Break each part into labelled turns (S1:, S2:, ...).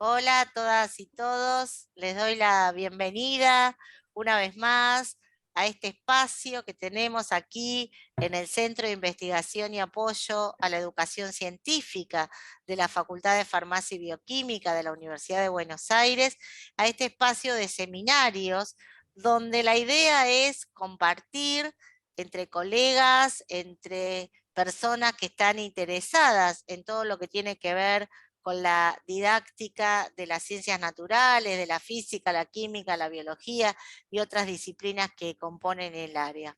S1: Hola a todas y todos, les doy la bienvenida una vez más a este espacio que tenemos aquí en el Centro de Investigación y Apoyo a la Educación Científica de la Facultad de Farmacia y Bioquímica de la Universidad de Buenos Aires, a este espacio de seminarios donde la idea es compartir entre colegas, entre personas que están interesadas en todo lo que tiene que ver con la didáctica de las ciencias naturales, de la física, la química, la biología y otras disciplinas que componen el área.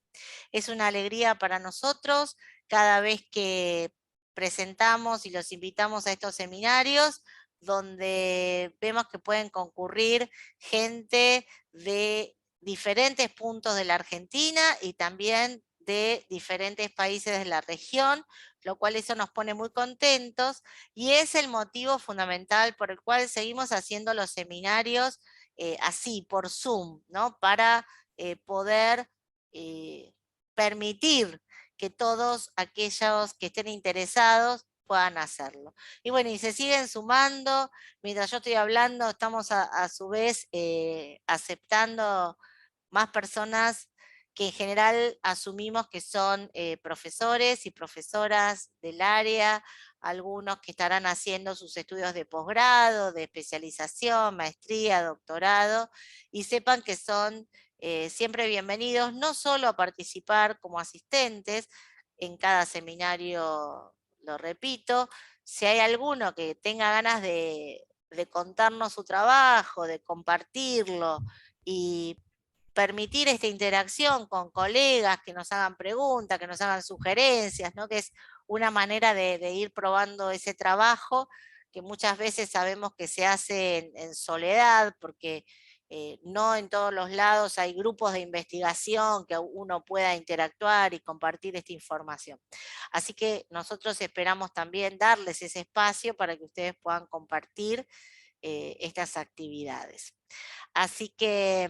S1: Es una alegría para nosotros cada vez que presentamos y los invitamos a estos seminarios, donde vemos que pueden concurrir gente de diferentes puntos de la Argentina y también de diferentes países de la región, lo cual eso nos pone muy contentos y es el motivo fundamental por el cual seguimos haciendo los seminarios así, por Zoom, ¿no? Para poder permitir que todos aquellos que estén interesados puedan hacerlo. Y bueno, y se siguen sumando, mientras yo estoy hablando, estamos a su vez aceptando más personas que en general asumimos que son profesores y profesoras del área, algunos que estarán haciendo sus estudios de posgrado, de especialización, maestría, doctorado, y sepan que son siempre bienvenidos no solo a participar como asistentes en cada seminario, lo repito, si hay alguno que tenga ganas de contarnos su trabajo, de compartirlo y permitir esta interacción con colegas que nos hagan preguntas, que nos hagan sugerencias, ¿no? Que es una manera de ir probando ese trabajo que muchas veces sabemos que se hace en soledad, porque no en todos los lados hay grupos de investigación que uno pueda interactuar y compartir esta información. Así que nosotros esperamos también darles ese espacio para que ustedes puedan compartir estas actividades. Así que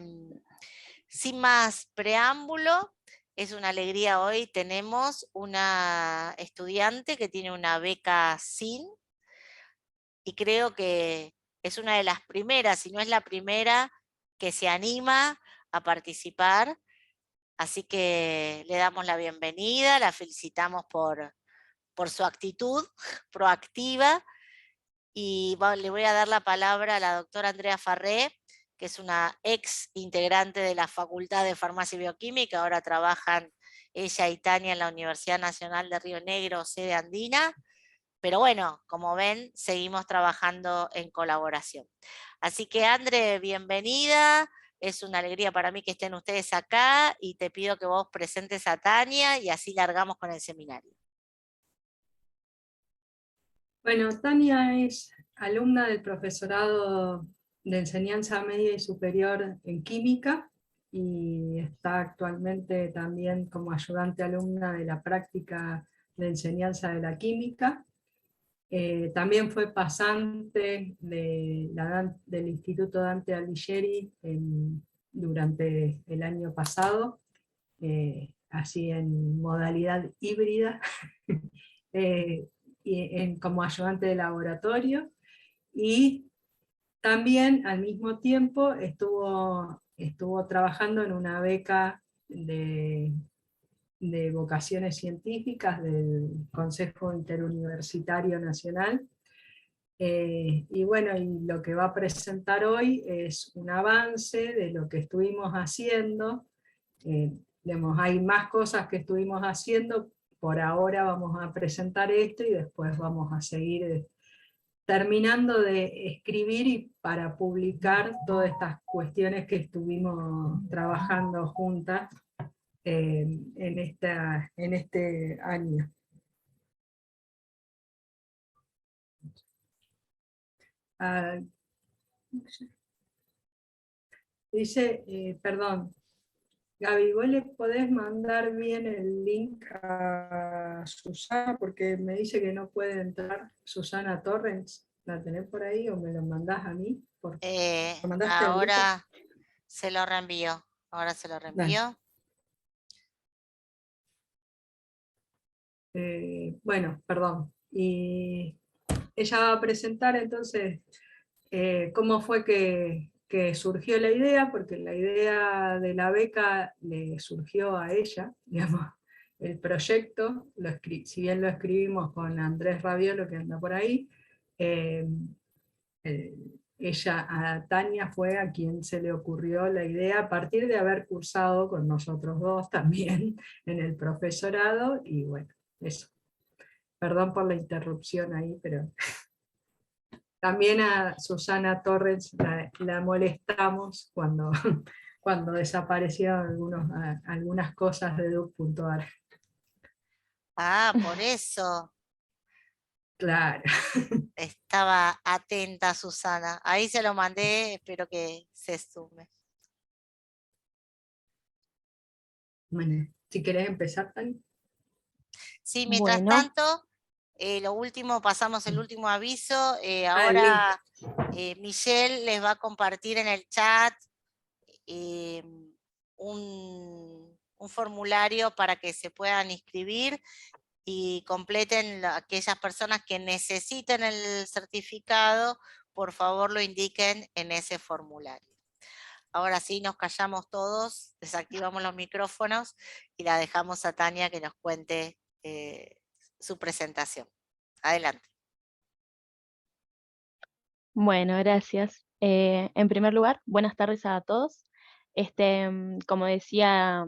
S1: sin más preámbulo, es una alegría hoy. Tenemos una estudiante que tiene una beca SIN y creo que es una de las primeras, si no es la primera, que se anima a participar. Así que le damos la bienvenida, la felicitamos por su actitud proactiva y le voy a dar la palabra a la doctora Andrea Farré, que es una ex integrante de la Facultad de Farmacia y Bioquímica, ahora trabajan ella y Tania en la Universidad Nacional de Río Negro, sede andina, pero bueno, como ven, seguimos trabajando en colaboración. Así que Andre, bienvenida, es una alegría para mí que estén ustedes acá y te pido que vos presentes a Tania y así largamos con el seminario.
S2: Bueno, Tania es alumna del profesorado de enseñanza media y superior en química y está actualmente también como ayudante alumna de la práctica de enseñanza de la química. También fue pasante del Instituto Dante Alighieri durante el año pasado, así en modalidad híbrida. eh, como ayudante de laboratorio, y también al mismo tiempo estuvo trabajando en una beca de vocaciones científicas del Consejo Interuniversitario Nacional. Y bueno, y lo que va a presentar hoy es un avance de lo que estuvimos haciendo. Hay más cosas que estuvimos haciendo. Por ahora vamos a presentar esto y después vamos a seguir terminando de escribir y para publicar todas estas cuestiones que estuvimos trabajando juntas en este año. Ah, dice, perdón, Gaby, ¿vos le podés mandar bien el link a Susana? Porque me dice que no puede entrar Susana Torrens. ¿La tenés por ahí o me lo mandás a mí? ¿Lo mandaste al grupo?
S1: Ahora se lo reenvío, ahora se lo
S2: Dale.
S1: reenvío.
S2: Bueno, perdón. Y ella va a presentar entonces ¿Cómo fue que surgió la idea? Porque la idea de la beca le surgió a ella, digamos, el proyecto, si bien lo escribimos con Andrés Raviolo, que anda por ahí, eh, eh, a Tania fue a quien se le ocurrió la idea a partir de haber cursado con nosotros dos también en el profesorado, y bueno, eso. Perdón por la interrupción ahí, pero también a Susana Torres la molestamos cuando, cuando desaparecieron algunas cosas de Duc.ar.
S1: Ah, por eso
S2: Claro.
S1: estaba atenta Susana. Ahí se lo mandé, espero que se sume.
S2: Bueno, si querés empezar, Tani.
S1: Sí, mientras
S3: Bueno,
S1: tanto, lo último, pasamos el último aviso.
S2: El link.
S1: Ahora Michelle les va a compartir en el chat eh, un formulario para que se puedan inscribir y completen aquellas personas que necesiten el certificado, por favor lo indiquen en ese formulario. Ahora sí, nos callamos todos, desactivamos los micrófonos y la dejamos a Tania que nos cuente su presentación. Adelante.
S3: bueno, gracias. En primer lugar, buenas tardes a todos. Como decía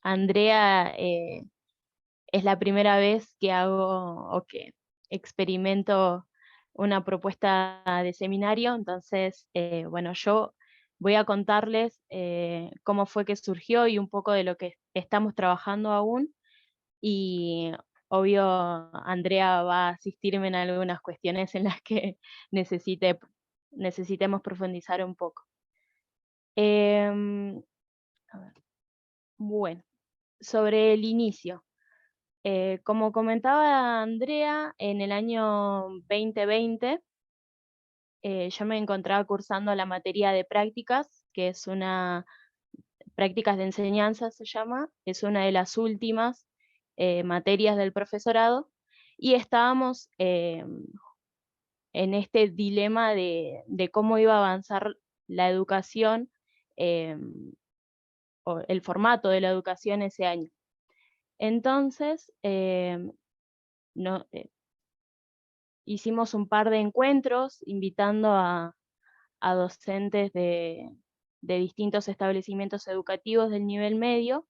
S3: Andrea, es la primera vez que hago o que experimento una propuesta de seminario, entonces, bueno, yo voy a contarles cómo fue que surgió y un poco de lo que estamos trabajando aún, y obvio Andrea va a asistirme en algunas cuestiones en las que necesitemos profundizar un poco. Em, a ver, bueno, sobre el inicio. Como comentaba Andrea, en el año 2020 yo me encontraba cursando la materia de prácticas, que es prácticas de enseñanza se llama, es una de las últimas materias del profesorado, y estábamos en este dilema de cómo iba a avanzar la educación o el formato de la educación ese año. Entonces, no, hicimos un par de encuentros invitando a docentes de distintos establecimientos educativos del nivel medio.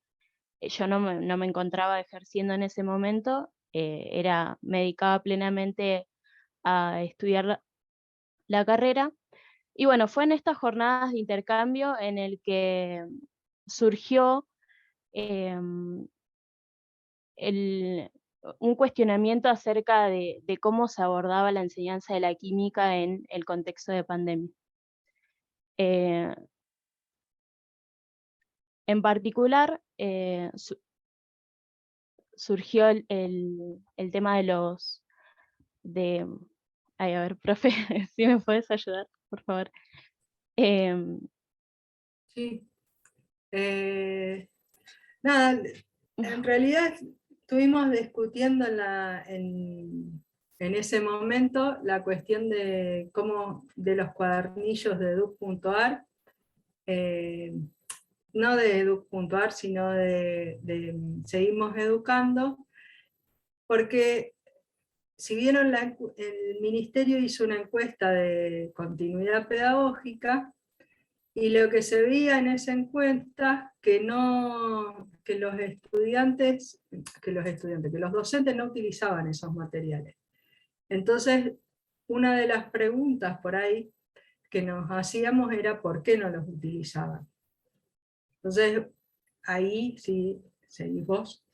S3: Yo no me encontraba ejerciendo en ese momento, me dedicaba plenamente a estudiar la carrera. Y bueno, fue en estas jornadas de intercambio en el que surgió em, el, un cuestionamiento acerca de cómo se abordaba la enseñanza de la química en el contexto de pandemia. Eh, en particular, surgió el tema de, ay, a ver, profe, si me puedes ayudar, por favor. Em,
S2: Sí. Nada, en realidad estuvimos discutiendo en ese momento la cuestión de cómo de los cuadernillos de Duc.ar, no de Duc.ar, sino de Seguimos Educando, porque si vieron, el ministerio hizo una encuesta de continuidad pedagógica, y lo que se veía en esa encuesta, que los docentes no utilizaban esos materiales. Entonces, una de las preguntas por ahí que nos hacíamos era ¿por qué no los utilizaban? Entonces, ahí sí, seguís vos,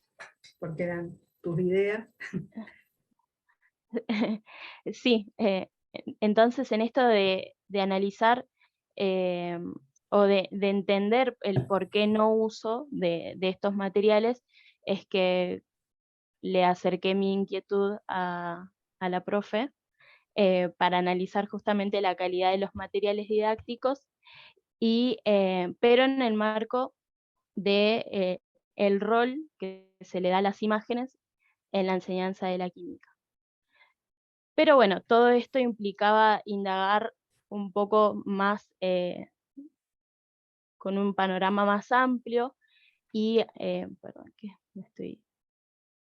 S2: porque eran tus ideas.
S3: sí, entonces en esto de analizar o de entender el por qué no uso de estos materiales, es que le acerqué mi inquietud a la profe para analizar justamente la calidad de los materiales didácticos, pero en el marco de el rol que se le da a las imágenes en la enseñanza de la química. Pero bueno, todo esto implicaba indagar un poco más, con un panorama más amplio y, perdón, que me estoy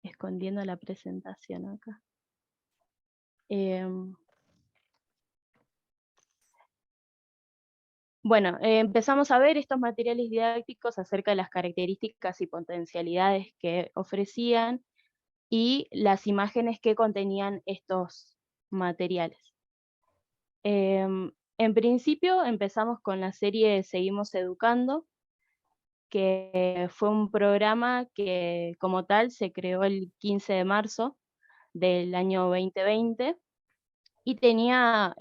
S3: escondiendo la presentación acá. Bueno, empezamos a ver estos materiales didácticos acerca de las características y potencialidades que ofrecían y las imágenes que contenían estos materiales. En principio empezamos con la serie Seguimos Educando, que fue un programa que como tal se creó el 15 de marzo del año 2020 y tenía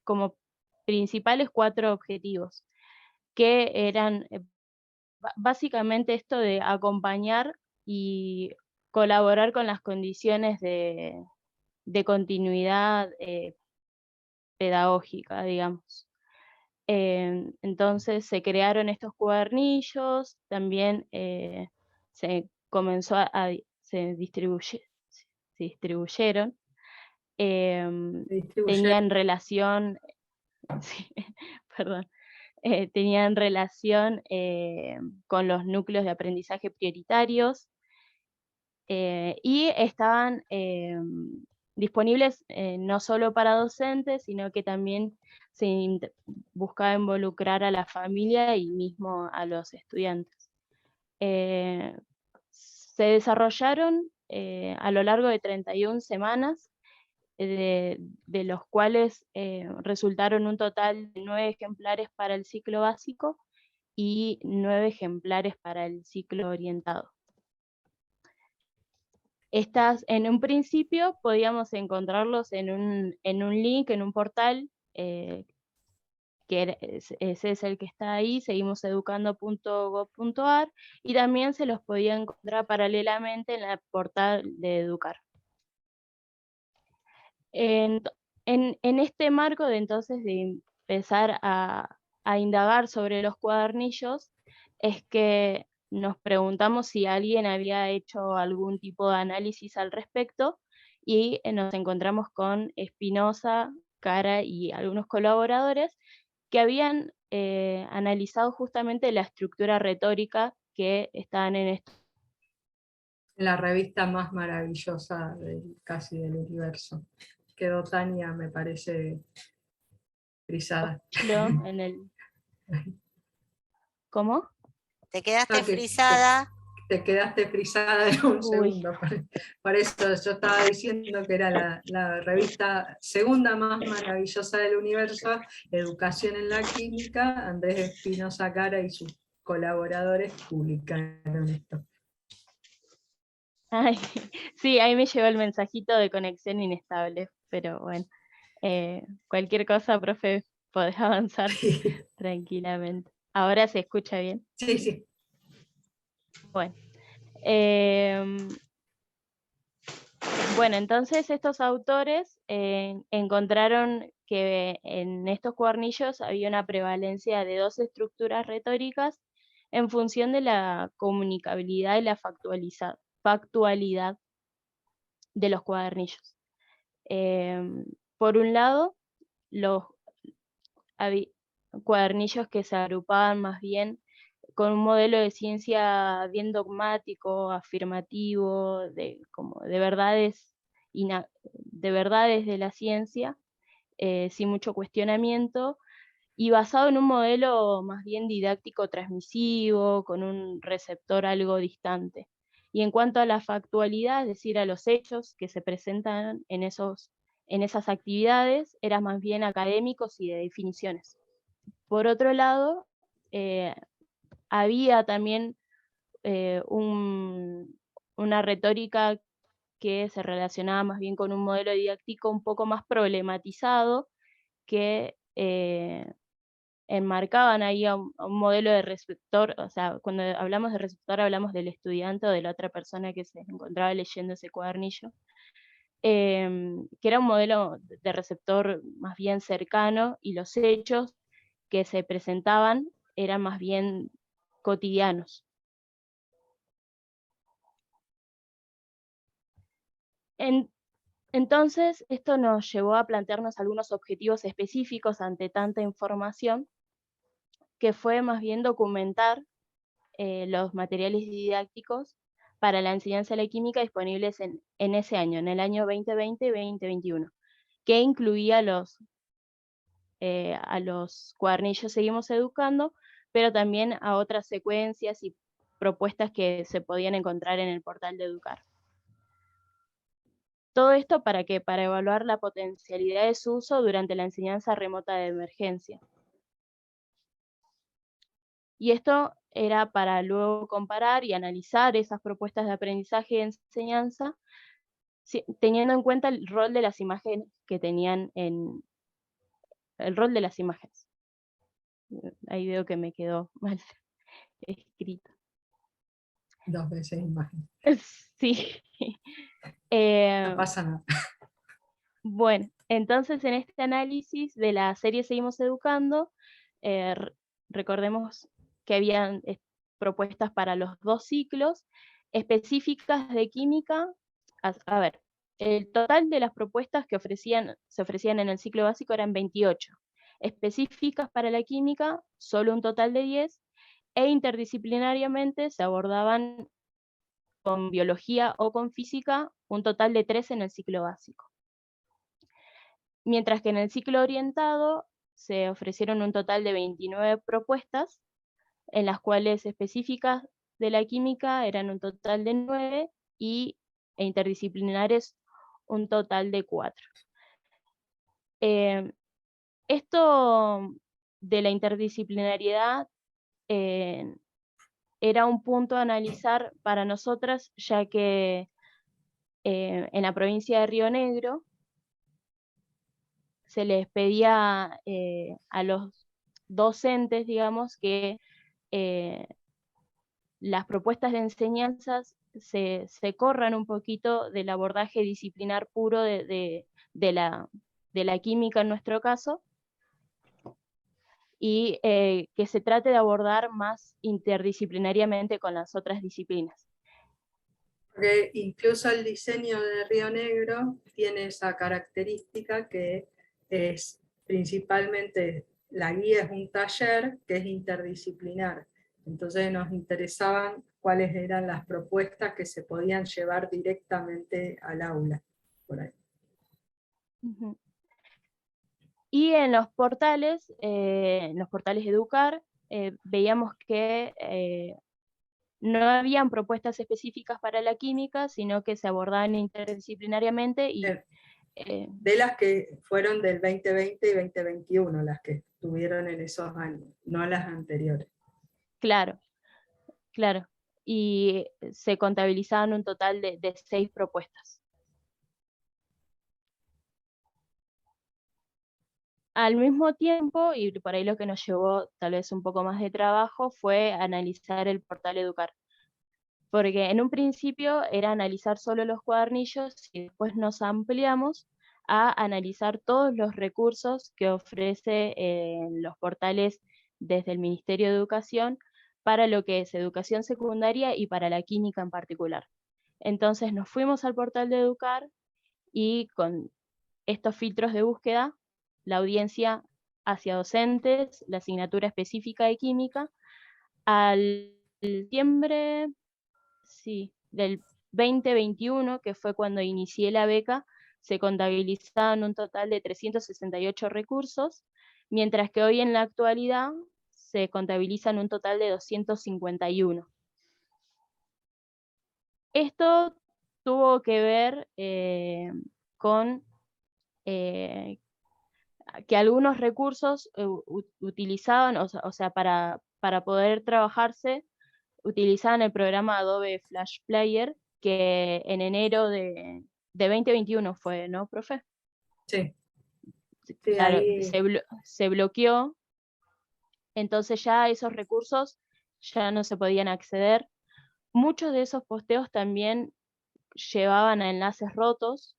S3: como principales 4 objetivos, que eran básicamente esto de acompañar y colaborar con las condiciones de continuidad pedagógica, digamos. Entonces se crearon estos cuadernillos, también se comenzó se distribuyeron, tenían relación, sí, perdón, tenían relación con los núcleos de aprendizaje prioritarios y estaban disponibles no solo para docentes, sino que también se buscaba involucrar a la familia y mismo a los estudiantes. Se desarrollaron a lo largo de 31 semanas, de los cuales resultaron un total de 9 ejemplares para el ciclo básico y 9 ejemplares para el ciclo orientado. Estas, en un principio, podíamos encontrarlos en un link, en un portal, que ese es el que está ahí, seguimoseducando.gov.ar, y también se los podía encontrar paralelamente en el portal de Educar. En este marco de entonces de empezar a indagar sobre los cuadernillos, es que nos preguntamos si alguien había hecho algún tipo de análisis al respecto y nos encontramos con Espinosa, Cara y algunos colaboradores que habían analizado justamente la estructura retórica que estaban en esto.
S2: La revista más maravillosa casi del universo. Quedó Tania, me parece, frisada.
S3: En el... ¿Cómo?
S1: Te quedaste
S2: No,
S1: frisada.
S2: Te quedaste frisada en un
S3: Uy.
S2: segundo. Por eso yo estaba diciendo que era la revista segunda más maravillosa del universo, Educación en la Química. Andrés Espinosa Cara y sus colaboradores publicaron esto.
S3: Ay, sí, ahí me llegó el mensajito de conexión inestable, pero bueno, cualquier cosa, profe, podés avanzar tranquilamente. Ahora se escucha bien.
S2: Sí, sí.
S3: Bueno, bueno, entonces estos autores encontraron que en estos cuadernillos había una prevalencia de 2 estructuras retóricas en función de la comunicabilidad y la factualidad de los cuadernillos. Por un lado, los cuadernillos que se agrupaban más bien con un modelo de ciencia bien dogmático, afirmativo, como de verdades, de verdades de la ciencia, sin mucho cuestionamiento, y basado en un modelo más bien didáctico transmisivo, con un receptor algo distante. Y en cuanto a la factualidad, es decir, a los hechos que se presentan en esas actividades, eran más bien académicos y de definiciones. Por otro lado, había también una retórica que se relacionaba más bien con un modelo didáctico un poco más problematizado, que enmarcaban ahí a un modelo de receptor. O sea, cuando hablamos de receptor hablamos del estudiante o de la otra persona que se encontraba leyendo ese cuadernillo, que era un modelo de receptor más bien cercano, y los hechos que se presentaban eran más bien cotidianos. Entonces, esto nos llevó a plantearnos algunos objetivos específicos ante tanta información, que fue más bien documentar los materiales didácticos para la enseñanza de la química disponibles en ese año, en el año 2020 y 2021, que incluía a los cuadernillos Seguimos Educando, pero también a otras secuencias y propuestas que se podían encontrar en el portal de Educar. Todo esto para qué? Para evaluar la potencialidad de su uso durante la enseñanza remota de emergencia. Y esto era para luego comparar y analizar esas propuestas de aprendizaje y enseñanza, teniendo en cuenta el rol de las imágenes que tenían el rol de las imágenes. Ahí veo que me quedó mal escrito.
S2: 2 veces imagen.
S3: Sí.
S2: No pasa nada.
S3: Bueno, entonces en este análisis de la serie Seguimos Educando, recordemos que habían propuestas para los 2 ciclos, específicas de química. A ver, el total de las propuestas que se ofrecían en el ciclo básico eran 28. Específicas para la química, solo un total de 10, e interdisciplinariamente se abordaban con biología o con física un total de 3 en el ciclo básico. Mientras que en el ciclo orientado se ofrecieron un total de 29 propuestas, en las cuales específicas de la química eran un total de 9 e interdisciplinares un total de 4. Esto de la interdisciplinariedad era un punto a analizar para nosotras, ya que en la provincia de Río Negro se les pedía a los docentes, digamos, que las propuestas de enseñanzas se corran un poquito del abordaje disciplinar puro de la química en nuestro caso, y que se trate de abordar más interdisciplinariamente con las otras disciplinas.
S2: Porque incluso el diseño de Río Negro tiene esa característica que es principalmente, la guía es un taller que es interdisciplinar. Entonces nos interesaban cuáles eran las propuestas que se podían llevar directamente al aula. Por ahí.
S3: Uh-huh. Y en los portales Educar, veíamos que no habían propuestas específicas para la química, sino que se abordaban interdisciplinariamente y
S2: de las que fueron del 2020 y 2021, las que estuvieron en esos años, no las anteriores.
S3: Claro. Y se contabilizaban un total de 6 propuestas. Al mismo tiempo, y por ahí lo que nos llevó tal vez un poco más de trabajo, fue analizar el portal Educar. Porque en un principio era analizar solo los cuadernillos y después nos ampliamos a analizar todos los recursos que ofrece los portales desde el Ministerio de Educación para lo que es educación secundaria y para la química en particular. Entonces nos fuimos al portal de Educar y con estos filtros de búsqueda, la audiencia hacia docentes, la asignatura específica de química, al septiembre del 2021, que fue cuando inicié la beca, se contabilizaban un total de 368 recursos, mientras que hoy en la actualidad se contabilizan un total de 251. Esto tuvo que ver con que algunos recursos utilizaban, o sea, para poder trabajarse, utilizaban el programa Adobe Flash Player, que en enero de 2021 fue, ¿no, profe?
S2: Sí.
S3: Claro,
S2: Ahí...
S3: se bloqueó, entonces ya esos recursos ya no se podían acceder. Muchos de esos posteos también llevaban a enlaces rotos.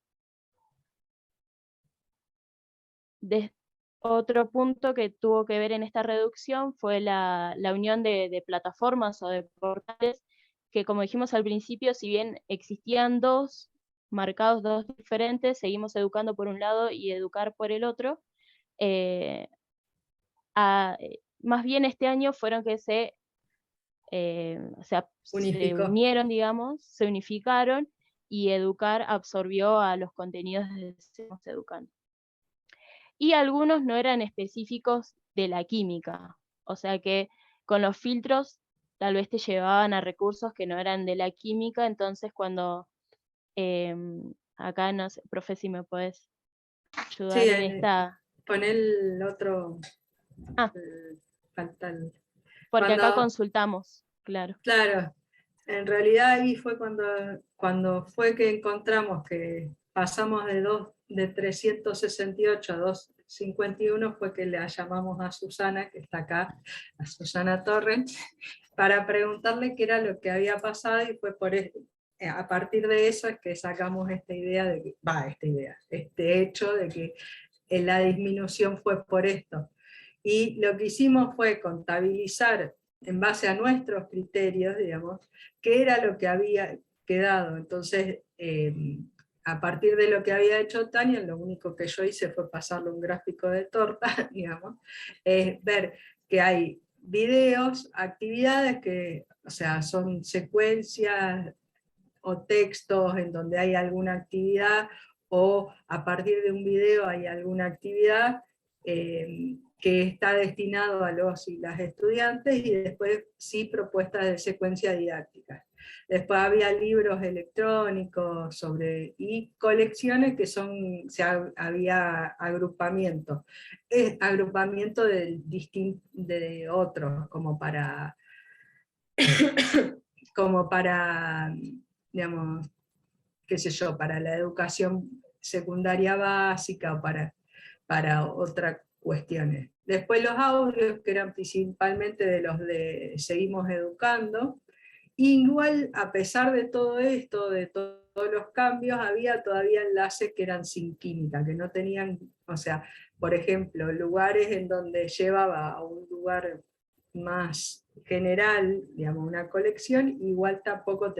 S3: Otro punto que tuvo que ver en esta reducción fue la unión de plataformas o de portales que, como dijimos al principio, si bien existían 2, marcados dos diferentes, seguimos educando por un lado y educar por el otro. Más bien este año fueron que se
S2: Unificó.
S3: unieron, digamos, se unificaron y Educar absorbió a los contenidos de Seguimos Educando. Y algunos no eran específicos de la química, o sea que con los filtros tal vez te llevaban a recursos que no eran de la química, entonces cuando acá, no sé, profe, si me puedes
S2: Sí,
S3: ayudar en esta...
S2: pon el otro,
S3: Ah,
S2: falta
S3: porque acá
S2: cuando,
S3: consultamos, claro.
S2: claro, en realidad ahí fue cuando fue que encontramos que pasamos de 368 a 251, fue que le llamamos a Susana, que está acá, a Susana Torrens, para preguntarle qué era lo que había pasado, y fue a partir de eso es que sacamos esta idea de que, este hecho de que la disminución fue por esto. Y lo que hicimos fue contabilizar en base a nuestros criterios, digamos, qué era lo que había quedado. Entonces, a partir de lo que había hecho Tania, lo único que yo hice fue pasarle un gráfico de torta, digamos, es ver que hay videos, actividades que, o sea, son secuencias o textos en donde hay alguna actividad, o a partir de un video hay alguna actividad que está destinado a los y las estudiantes, y después sí propuestas de secuencia didáctica. Después había libros electrónicos y colecciones que había agrupamiento. Agrupamiento de otros, como para, digamos, qué sé yo, para la educación secundaria básica o para otras cuestiones. Después los audios, que eran principalmente de los de Seguimos Educando. Igual, a pesar de todo esto, de todos los cambios, había todavía enlaces que eran sin química, que no tenían, o sea, por ejemplo, lugares en donde llevaba a un lugar más general, digamos, una colección, igual tampoco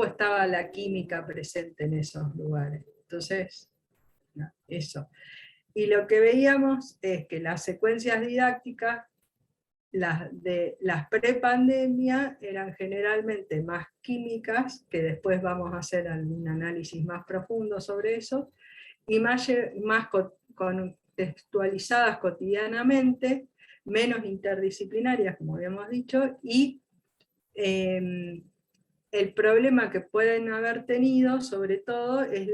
S2: estaba la química presente en esos lugares. Entonces, no, eso. Y lo que veíamos es que las secuencias didácticas, las prepandemia, eran generalmente más químicas, que después vamos a hacer un análisis más profundo sobre eso, y más contextualizadas cotidianamente, menos interdisciplinarias, como habíamos dicho, y el problema que pueden haber tenido, sobre todo, es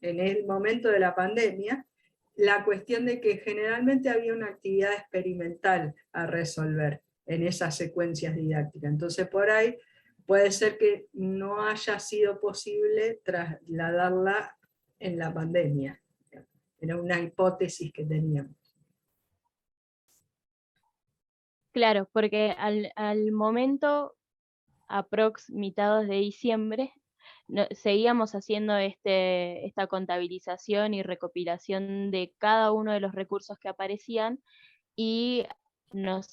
S2: en el momento de la pandemia, la cuestión de que generalmente había una actividad experimental a resolver en esas secuencias didácticas. Entonces, por ahí puede ser que no haya sido posible trasladarla en la pandemia. Era una hipótesis que teníamos.
S3: Claro, porque al momento, aprox mitad de diciembre, seguíamos haciendo esta contabilización y recopilación de cada uno de los recursos que aparecían, y en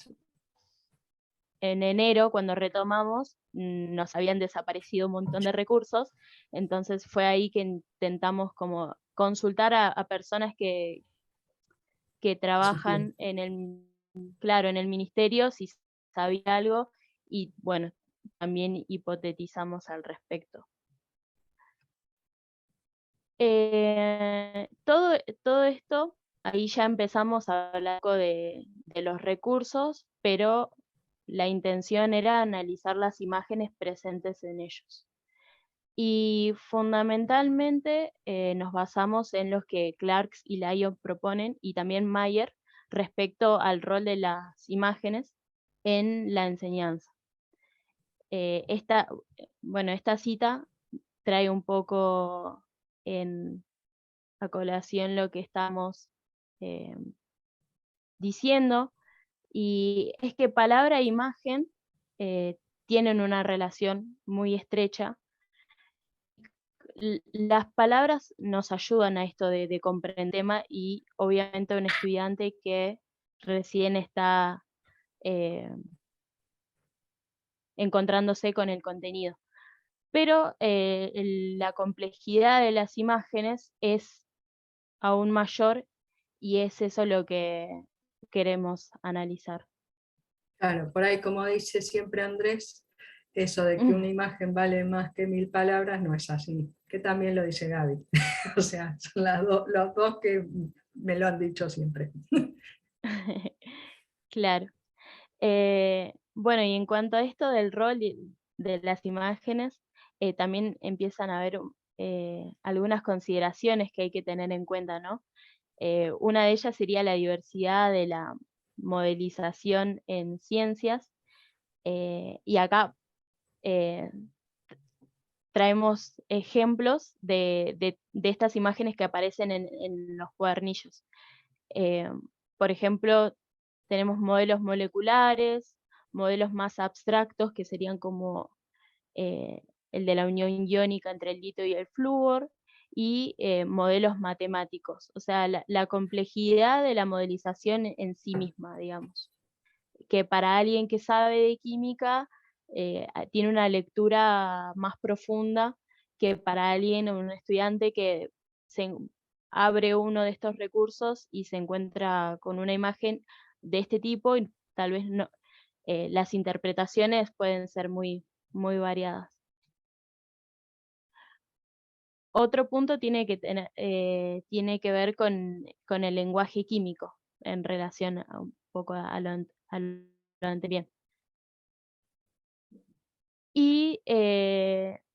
S3: enero, cuando retomamos, nos habían desaparecido un montón de recursos, entonces fue ahí que intentamos como consultar a personas que trabajan claro, en el ministerio, si sabía algo, y bueno, también hipotetizamos al respecto. Todo esto, ahí ya empezamos a hablar de los recursos, pero la intención era analizar las imágenes presentes en ellos. Y fundamentalmente nos basamos en los que Clarks y Lyon proponen, y también Mayer, respecto al rol de las imágenes en la enseñanza. Esta cita trae un poco a colación lo que estamos diciendo, y es que palabra e imagen tienen una relación muy estrecha. Las palabras nos ayudan a esto de comprender el tema, y obviamente un estudiante que recién está encontrándose con el contenido. pero la complejidad de las imágenes es aún mayor y es eso lo que queremos analizar.
S2: Claro, por ahí como dice siempre Andrés, eso de que una imagen vale más que 1000 palabras no es así, que también lo dice Gaby. O sea, son los dos que me lo han dicho siempre.
S3: Claro. Bueno, y en cuanto a esto del rol de las imágenes, también empiezan a haber algunas consideraciones que hay que tener en cuenta, ¿no? Una de ellas sería la diversidad de la modelización en ciencias, y acá eh, traemos ejemplos de estas imágenes que aparecen en los cuadernillos. Eh, por ejemplo, tenemos modelos moleculares, modelos más abstractos que serían como eh, el de la unión iónica entre el litio y el flúor, y modelos matemáticos, o sea, la complejidad de la modelización en sí misma, digamos, que para alguien que sabe de química tiene una lectura más profunda que para alguien o un estudiante que abre uno de estos recursos y se encuentra con una imagen de este tipo y tal vez no, las interpretaciones pueden ser muy variadas. Otro punto tiene que ver con el lenguaje químico en relación a un poco a lo anterior. Y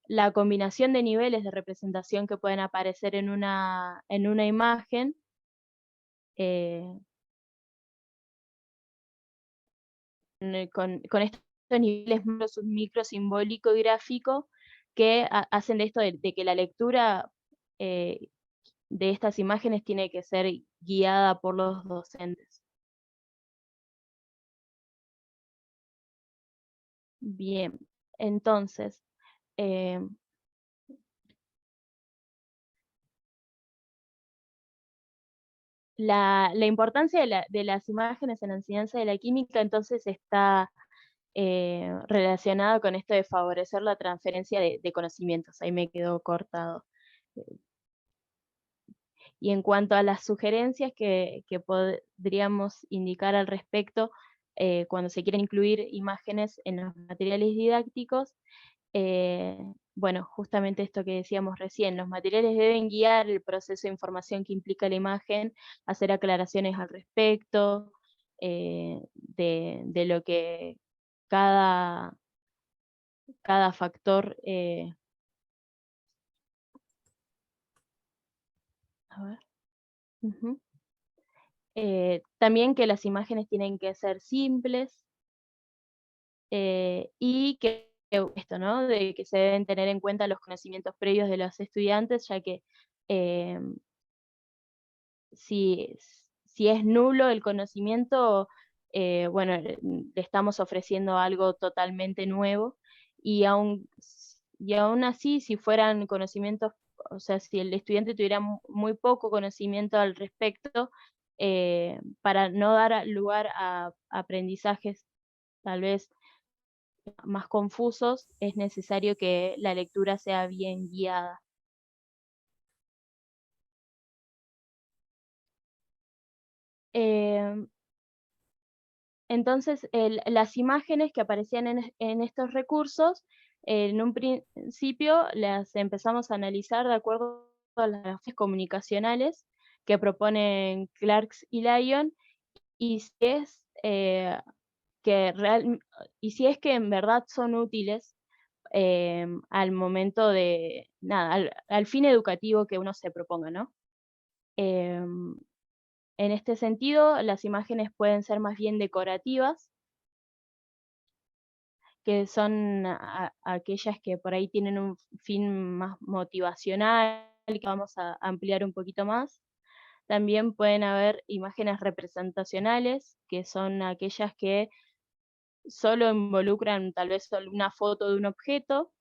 S3: la combinación de niveles de representación que pueden aparecer en una imagen, eh, con estos niveles micro, simbólico y gráfico que hacen de esto de que la lectura eh, de estas imágenes tiene que ser guiada por los docentes. Bien, entonces, eh, la importancia de las imágenes en la enseñanza de la química entonces está relacionada con esto de favorecer la transferencia de conocimientos. Ahí me quedó cortado. Y en cuanto a las sugerencias que podríamos indicar al respecto, cuando se quieren incluir imágenes en los materiales didácticos, bueno, justamente esto que decíamos recién, los materiales deben guiar el proceso de información que implica la imagen, hacer aclaraciones al respecto, de lo que cada, cada factor, a ver, ujú. También que las imágenes tienen que ser simples, y que esto, ¿no? De que se deben tener en cuenta los conocimientos previos de los estudiantes, ya que si, si es nulo el conocimiento, bueno, le estamos ofreciendo algo totalmente nuevo y aún así, si fueran conocimientos, o sea, si el estudiante tuviera muy poco conocimiento al respecto, para no dar lugar a aprendizajes tal vez más confusos, es necesario que la lectura sea bien guiada. Em, Entonces, las imágenes que aparecían en estos recursos, en un principio las empezamos a analizar de acuerdo a las bases comunicacionales que proponen Clarks y Lyon, y si es, y si es que en verdad son útiles al momento de, nada, al fin educativo que uno se proponga, ¿no? Em, en este sentido, las imágenes pueden ser más bien decorativas, que son aquellas que por ahí tienen un fin más motivacional, que vamos a ampliar un poquito más. También pueden haber imágenes representacionales, que son aquellas que solo involucran tal vez solo una foto de un objeto.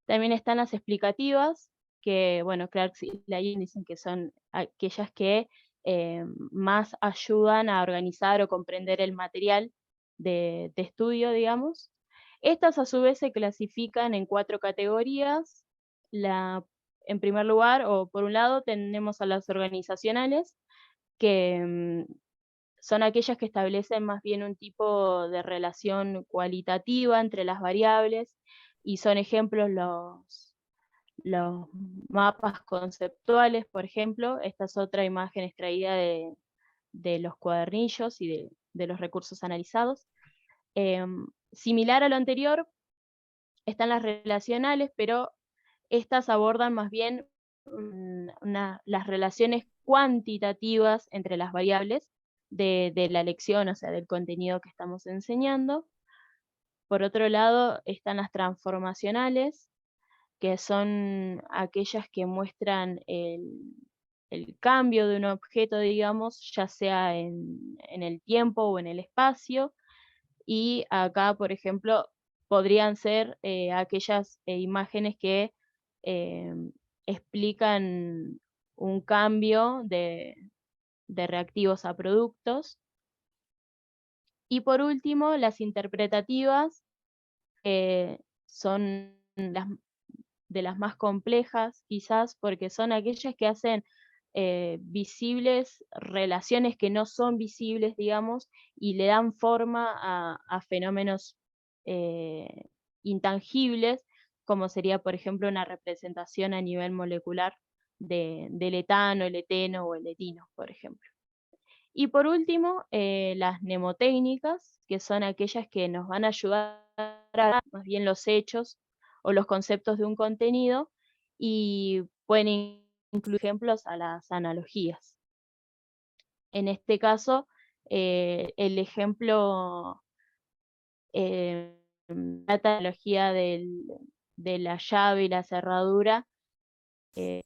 S3: También están las explicativas, que bueno, Clark y Lyon dicen que son aquellas que más ayudan a organizar o comprender el material de estudio, digamos. Estas a su vez se clasifican en 4 categorías. En primer lugar, o por un lado, tenemos a las organizacionales, que son aquellas que establecen más bien un tipo de relación cualitativa entre las variables, y son ejemplos los mapas conceptuales, por ejemplo. Esta es otra imagen extraída de los cuadernillos y de los recursos analizados. Similar a lo anterior, están las relacionales, pero estas abordan más bien las relaciones cuantitativas entre las variables de la lección, o sea, del contenido que estamos enseñando. Por otro lado, están las transformacionales, que son aquellas que muestran el cambio de un objeto, digamos, ya sea en el tiempo o en el espacio. Y acá, por ejemplo, podrían ser aquellas imágenes que eh, explican un cambio de reactivos a productos. Y por último, las interpretativas, son de las más complejas, quizás, porque son aquellas que hacen visibles relaciones que no son visibles, digamos, y le dan forma a fenómenos eh, intangibles, como sería, por ejemplo, una representación a nivel molecular del etano, el eteno o el etino, por ejemplo. Y por último, las mnemotécnicas, que son aquellas que nos van a ayudar a más bien los hechos o los conceptos de un contenido, y pueden incluir ejemplos a las analogías. En este caso, el ejemplo, la analogía de la llave y la cerradura, eh,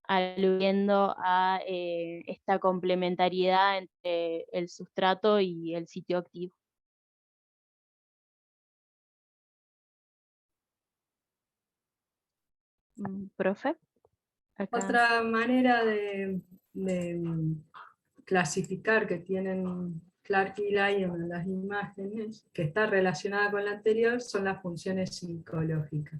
S3: aludiendo a esta complementariedad entre el sustrato y el sitio activo. Profe, acá.
S2: Otra manera de clasificar que tienen Clark y Lyon en las imágenes, que está relacionada con la anterior, son las funciones psicológicas.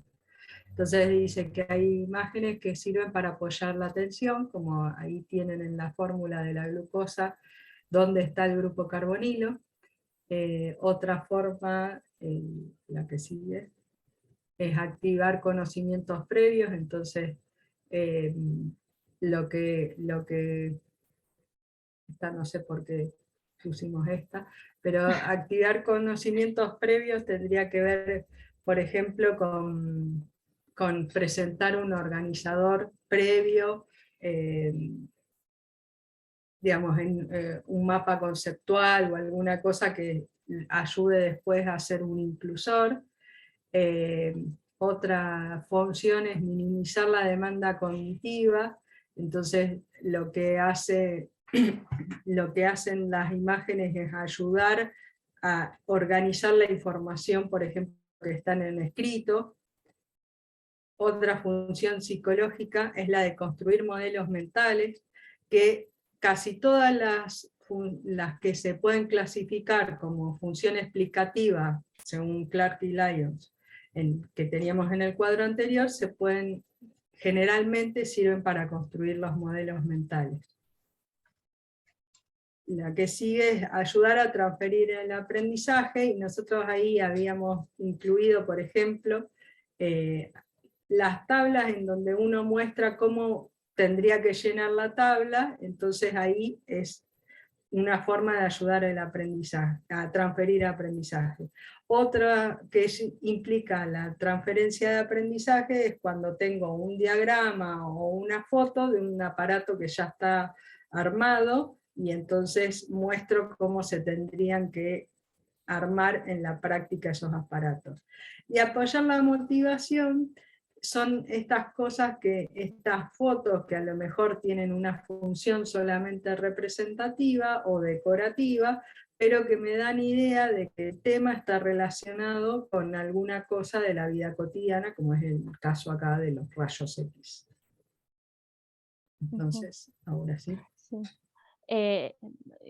S2: Entonces dice que hay imágenes que sirven para apoyar la atención, como ahí tienen en la fórmula de la glucosa, dónde está el grupo carbonilo. Otra forma, la que sigue, es activar conocimientos previos. Entonces, lo que esta no sé por qué pusimos esta, pero activar conocimientos previos tendría que ver, por ejemplo, con presentar un organizador previo, digamos, en un mapa conceptual o alguna cosa que ayude después a hacer un inclusor. Otra función es minimizar la demanda cognitiva. Entonces lo que hacen las imágenes es ayudar a organizar la información, por ejemplo, que están en escrito. Otra función psicológica es la de construir modelos mentales, que casi todas las que se pueden clasificar como función explicativa, según Clark y Lyons, que teníamos en el cuadro anterior, generalmente sirven para construir los modelos mentales. La que sigue es ayudar a transferir el aprendizaje, y nosotros ahí habíamos incluido, por ejemplo, las tablas en donde uno muestra cómo tendría que llenar la tabla. Entonces ahí es una forma de ayudar al aprendizaje, a transferir aprendizaje. Otra que implica la transferencia de aprendizaje es cuando tengo un diagrama o una foto de un aparato que ya está armado, y entonces muestro cómo se tendrían que armar en la práctica esos aparatos. Y apoyar la motivación son estas cosas, estas fotos que a lo mejor tienen una función solamente representativa o decorativa, pero que me dan idea de que el tema está relacionado con alguna cosa de la vida cotidiana, como es el caso acá de los rayos X. Entonces, ahora sí.
S3: Sí.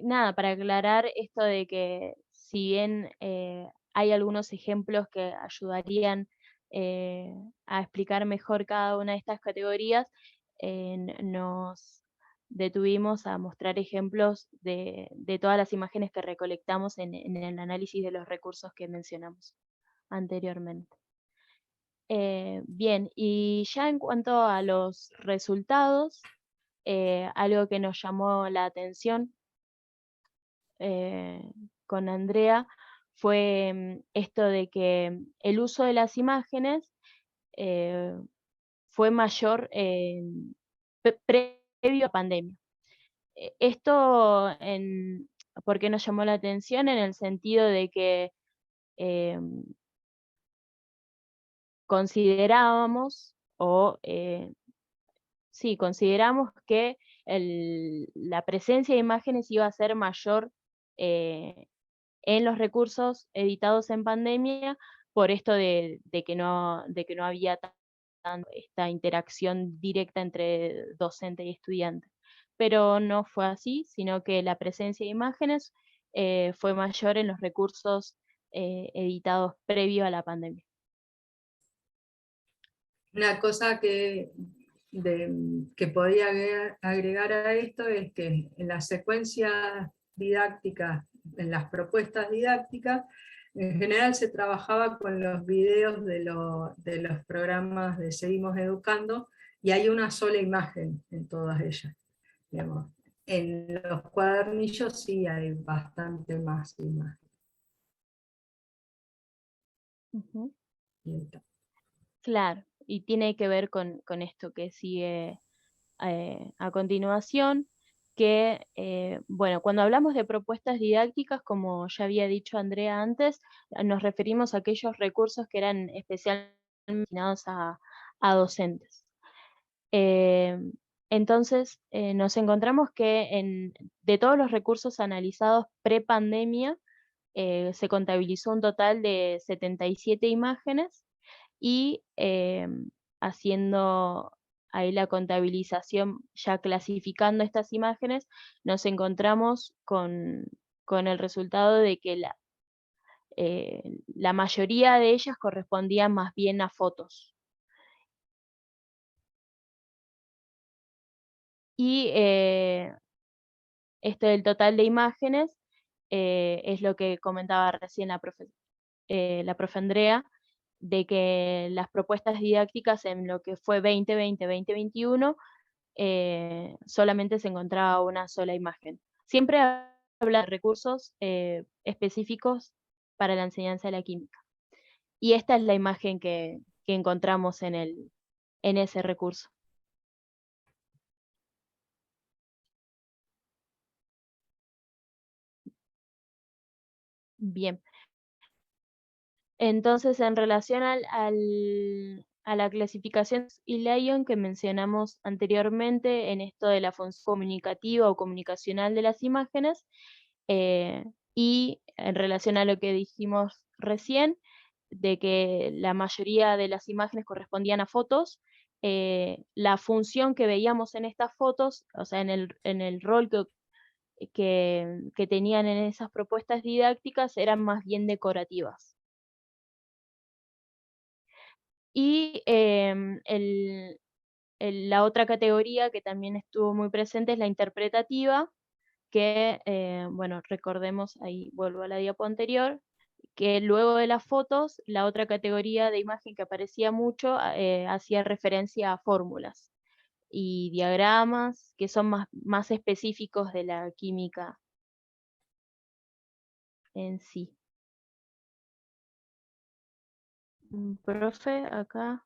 S3: Nada, para aclarar esto de que si bien hay algunos ejemplos que ayudarían a explicar mejor cada una de estas categorías. Nos detuvimos a mostrar ejemplos de todas las imágenes que recolectamos en el análisis de los recursos que mencionamos anteriormente. Bien, y ya en cuanto a los resultados, algo que nos llamó la atención con Andrea fue esto de que el uso de las imágenes fue mayor previo a pandemia. Esto, ¿por qué nos llamó la atención? En el sentido de que considerábamos, sí, consideramos que la presencia de imágenes iba a ser mayor en los recursos editados en pandemia, por esto de que no había esta interacción directa entre docente y estudiante. Pero no fue así, sino que la presencia de imágenes fue mayor en los recursos editados previo a la pandemia.
S2: Una cosa que podría agregar a esto es que en las secuencias didácticas, en las propuestas didácticas, en general se trabajaba con los videos de los programas de Seguimos Educando, y hay una sola imagen en todas ellas. Digamos. En los cuadernillos sí hay bastante más imagen.
S3: Uh-huh. Claro, y tiene que ver con esto que sigue a continuación, que, bueno, cuando hablamos de propuestas didácticas, como ya había dicho Andrea antes, nos referimos a aquellos recursos que eran especialmente destinados a docentes. Entonces, nos encontramos que de todos los recursos analizados pre-pandemia, se contabilizó un total de 77 imágenes, y haciendo ahí la contabilización, ya clasificando estas imágenes, nos encontramos con el resultado de que la mayoría de ellas correspondían más bien a fotos. Y esto del total de imágenes es lo que comentaba recién la profe Andrea, de que las propuestas didácticas en lo que fue 2020-2021 solamente se encontraba una sola imagen. Siempre habla de recursos específicos para la enseñanza de la química. Y esta es la imagen que encontramos en ese recurso. Bien. Entonces, en relación a la clasificación Lyon que mencionamos anteriormente, en esto de la función comunicativa o comunicacional de las imágenes, y en relación a lo que dijimos recién, de que la mayoría de las imágenes correspondían a fotos, la función que veíamos en estas fotos, o sea, en el rol que tenían en esas propuestas didácticas, eran más bien decorativas. Y la otra categoría que también estuvo muy presente es la interpretativa, que, bueno, recordemos, ahí vuelvo a la diapo anterior, que luego de las fotos, la otra categoría de imagen que aparecía mucho hacía referencia a fórmulas y diagramas que son más específicos de la química en sí. Profe, acá.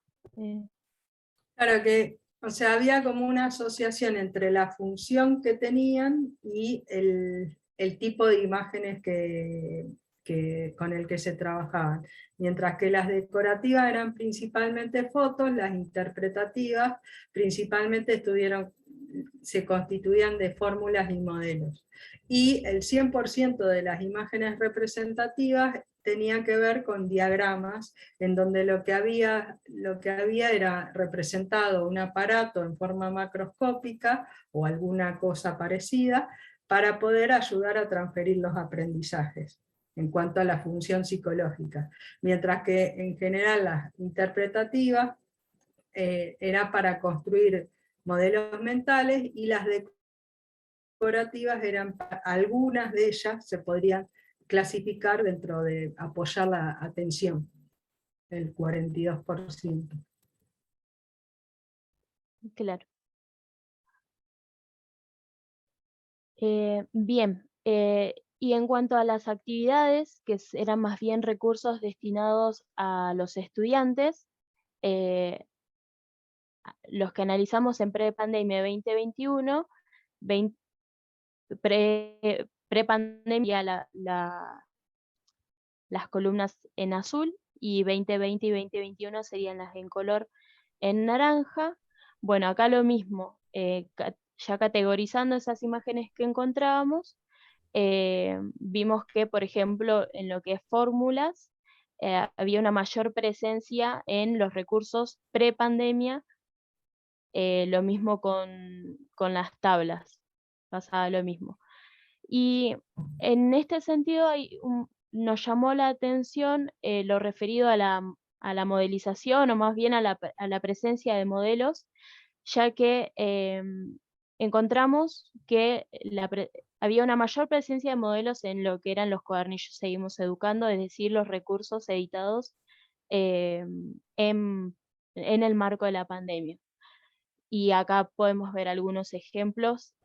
S2: Claro que, o sea, había como una asociación entre la función que tenían y el tipo de imágenes con el que se trabajaban. Mientras que las decorativas eran principalmente fotos, las interpretativas principalmente se constituían de fórmulas y modelos. Y el 100% de las imágenes representativas tenían que ver con diagramas, en donde lo que había era representado un aparato en forma macroscópica o alguna cosa parecida para poder ayudar a transferir los aprendizajes. en cuanto a la función psicológica, mientras que en general las interpretativas era para construir modelos mentales, y las decorativas eran, algunas de ellas se podrían clasificar dentro de apoyar la atención, el 42%.
S3: Claro. Bien, y en cuanto a las actividades, que eran más bien recursos destinados a los estudiantes, los que analizamos en prepandemia 2021, prepandemia las columnas en azul, y 2020 y 2021 serían las en color en naranja. Bueno, acá lo mismo, ya categorizando esas imágenes que encontrábamos, vimos que, por ejemplo, en lo que es fórmulas, había una mayor presencia en los recursos prepandemia, lo mismo con las tablas, pasaba lo mismo. Y en este sentido nos llamó la atención lo referido a la modelización, o más bien a la presencia de modelos, ya que encontramos que había una mayor presencia de modelos en lo que eran los cuadernillos Seguimos Educando, es decir, los recursos editados en el marco de la pandemia. Y acá podemos ver algunos ejemplos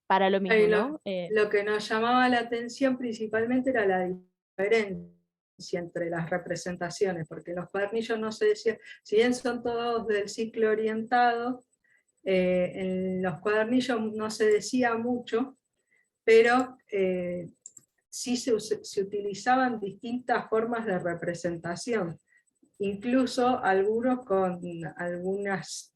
S3: para lo mismo, ¿no?
S2: Lo que nos llamaba la atención principalmente era la diferencia entre las representaciones, porque los cuadernillos no se decía, si bien son todos del ciclo orientado, en los cuadernillos no se decía mucho, pero sí se utilizaban distintas formas de representación, incluso algunos con algunas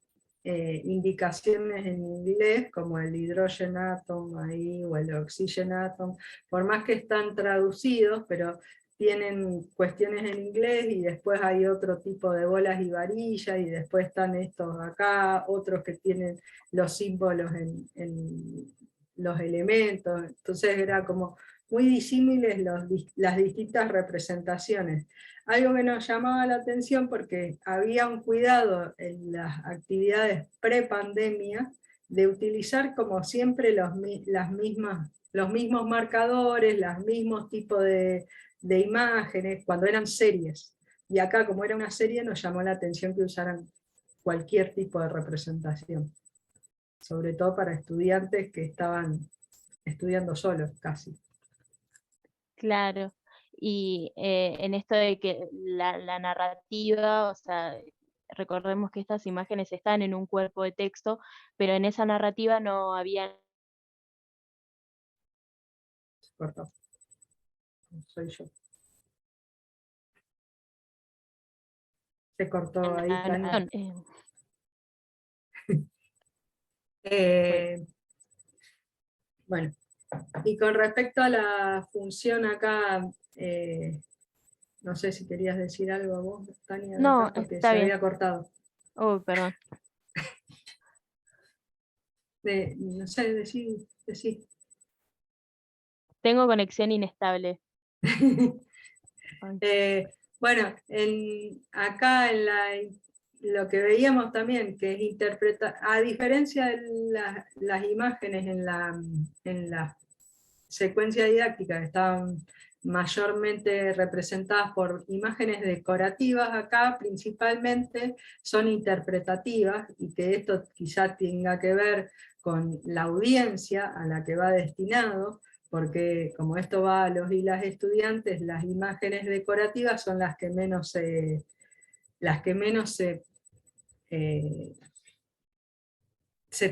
S2: indicaciones en inglés, como el hydrogen atom ahí, o el oxygen atom, por más que están traducidos, pero tienen cuestiones en inglés, y después hay otro tipo de bolas y varillas, y después están estos acá, otros que tienen los símbolos en los elementos, entonces era como muy disímiles las distintas representaciones. Algo que nos llamaba la atención, porque había un cuidado en las actividades pre-pandemia de utilizar como siempre los mismos marcadores, los mismos tipos de imágenes, cuando eran series. Y acá, como era una serie, nos llamó la atención que usaran cualquier tipo de representación, sobre todo para estudiantes que estaban estudiando solos casi.
S3: Claro, y en esto de que la narrativa, o sea, recordemos que estas imágenes están en un cuerpo de texto, pero en esa narrativa no había
S2: Se cortó. Soy yo. Se cortó ahí, Tania. Bueno, y con respecto a la función acá, no sé si querías decir algo vos, Tania, de
S3: No,
S2: acá, porque
S3: está
S2: se
S3: bien.
S2: había cortado.
S3: Oh, perdón.
S2: No sé, decí.
S3: Tengo conexión inestable. Ay.
S2: Bueno, acá lo que veíamos también, que es interpretar, a diferencia de las imágenes en la secuencia didáctica, que estaban mayormente representadas por imágenes decorativas, acá principalmente son interpretativas, y que esto quizá tenga que ver con la audiencia a la que va destinado, porque como esto va a los y las estudiantes, las imágenes decorativas son las que menos se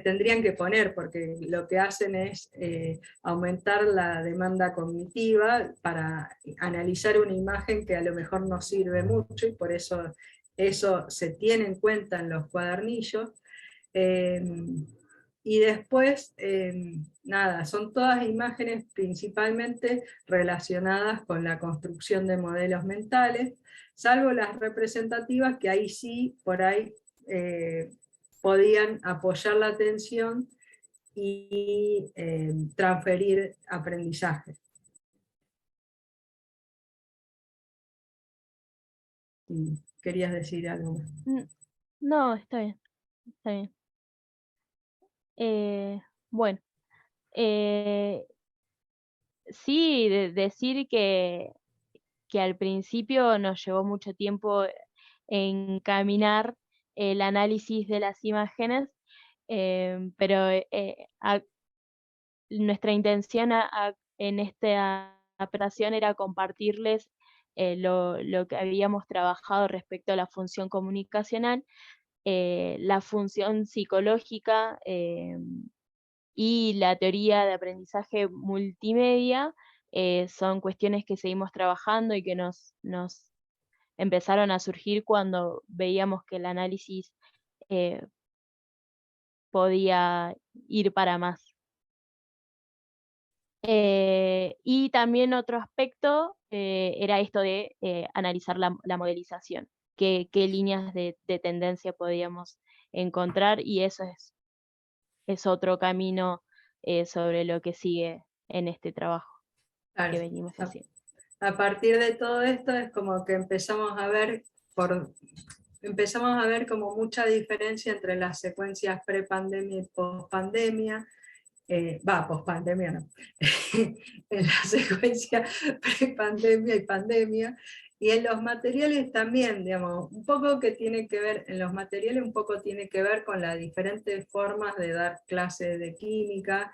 S2: tendrían que poner, porque lo que hacen es aumentar la demanda cognitiva para analizar una imagen que a lo mejor no sirve mucho, y por eso se tiene en cuenta en los cuadernillos. Y después, nada, son todas imágenes principalmente relacionadas con la construcción de modelos mentales, salvo las representativas, que ahí sí, por ahí podían apoyar la atención y transferir aprendizaje. si querías decir algo más.
S3: No, está bien, está bien. Bueno, eh, sí, decir que al principio nos llevó mucho tiempo encaminar el análisis de las imágenes, pero nuestra intención en esta operación era compartirles lo que habíamos trabajado respecto a la función comunicacional, la función psicológica y la teoría de aprendizaje multimedia. Son cuestiones que seguimos trabajando y que nos empezaron a surgir cuando veíamos que el análisis eh, podía ir para más. Y también otro aspecto era esto de analizar la modelización, qué líneas de tendencia podíamos encontrar, y eso es otro camino sobre lo que sigue en este trabajo que
S2: Claro,
S3: venimos haciendo.
S2: a partir de todo esto es como que empezamos a ver como mucha diferencia entre las secuencias prepandemia y pospandemia. Pospandemia no, en la secuencia prepandemia y pandemia, y en los materiales también, digamos, un poco que tiene que ver, en los materiales un poco tiene que ver con las diferentes formas de dar clases de química.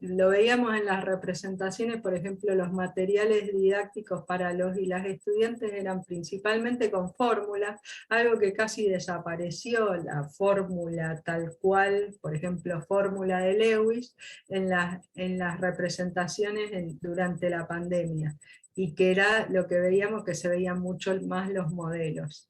S2: Lo veíamos en las representaciones, por ejemplo, los materiales didácticos para los y las estudiantes eran principalmente con fórmulas, algo que casi desapareció, la fórmula tal cual, por ejemplo, fórmula de Lewis, en las representaciones durante la pandemia, y que era lo que veíamos, que se veían mucho más los modelos.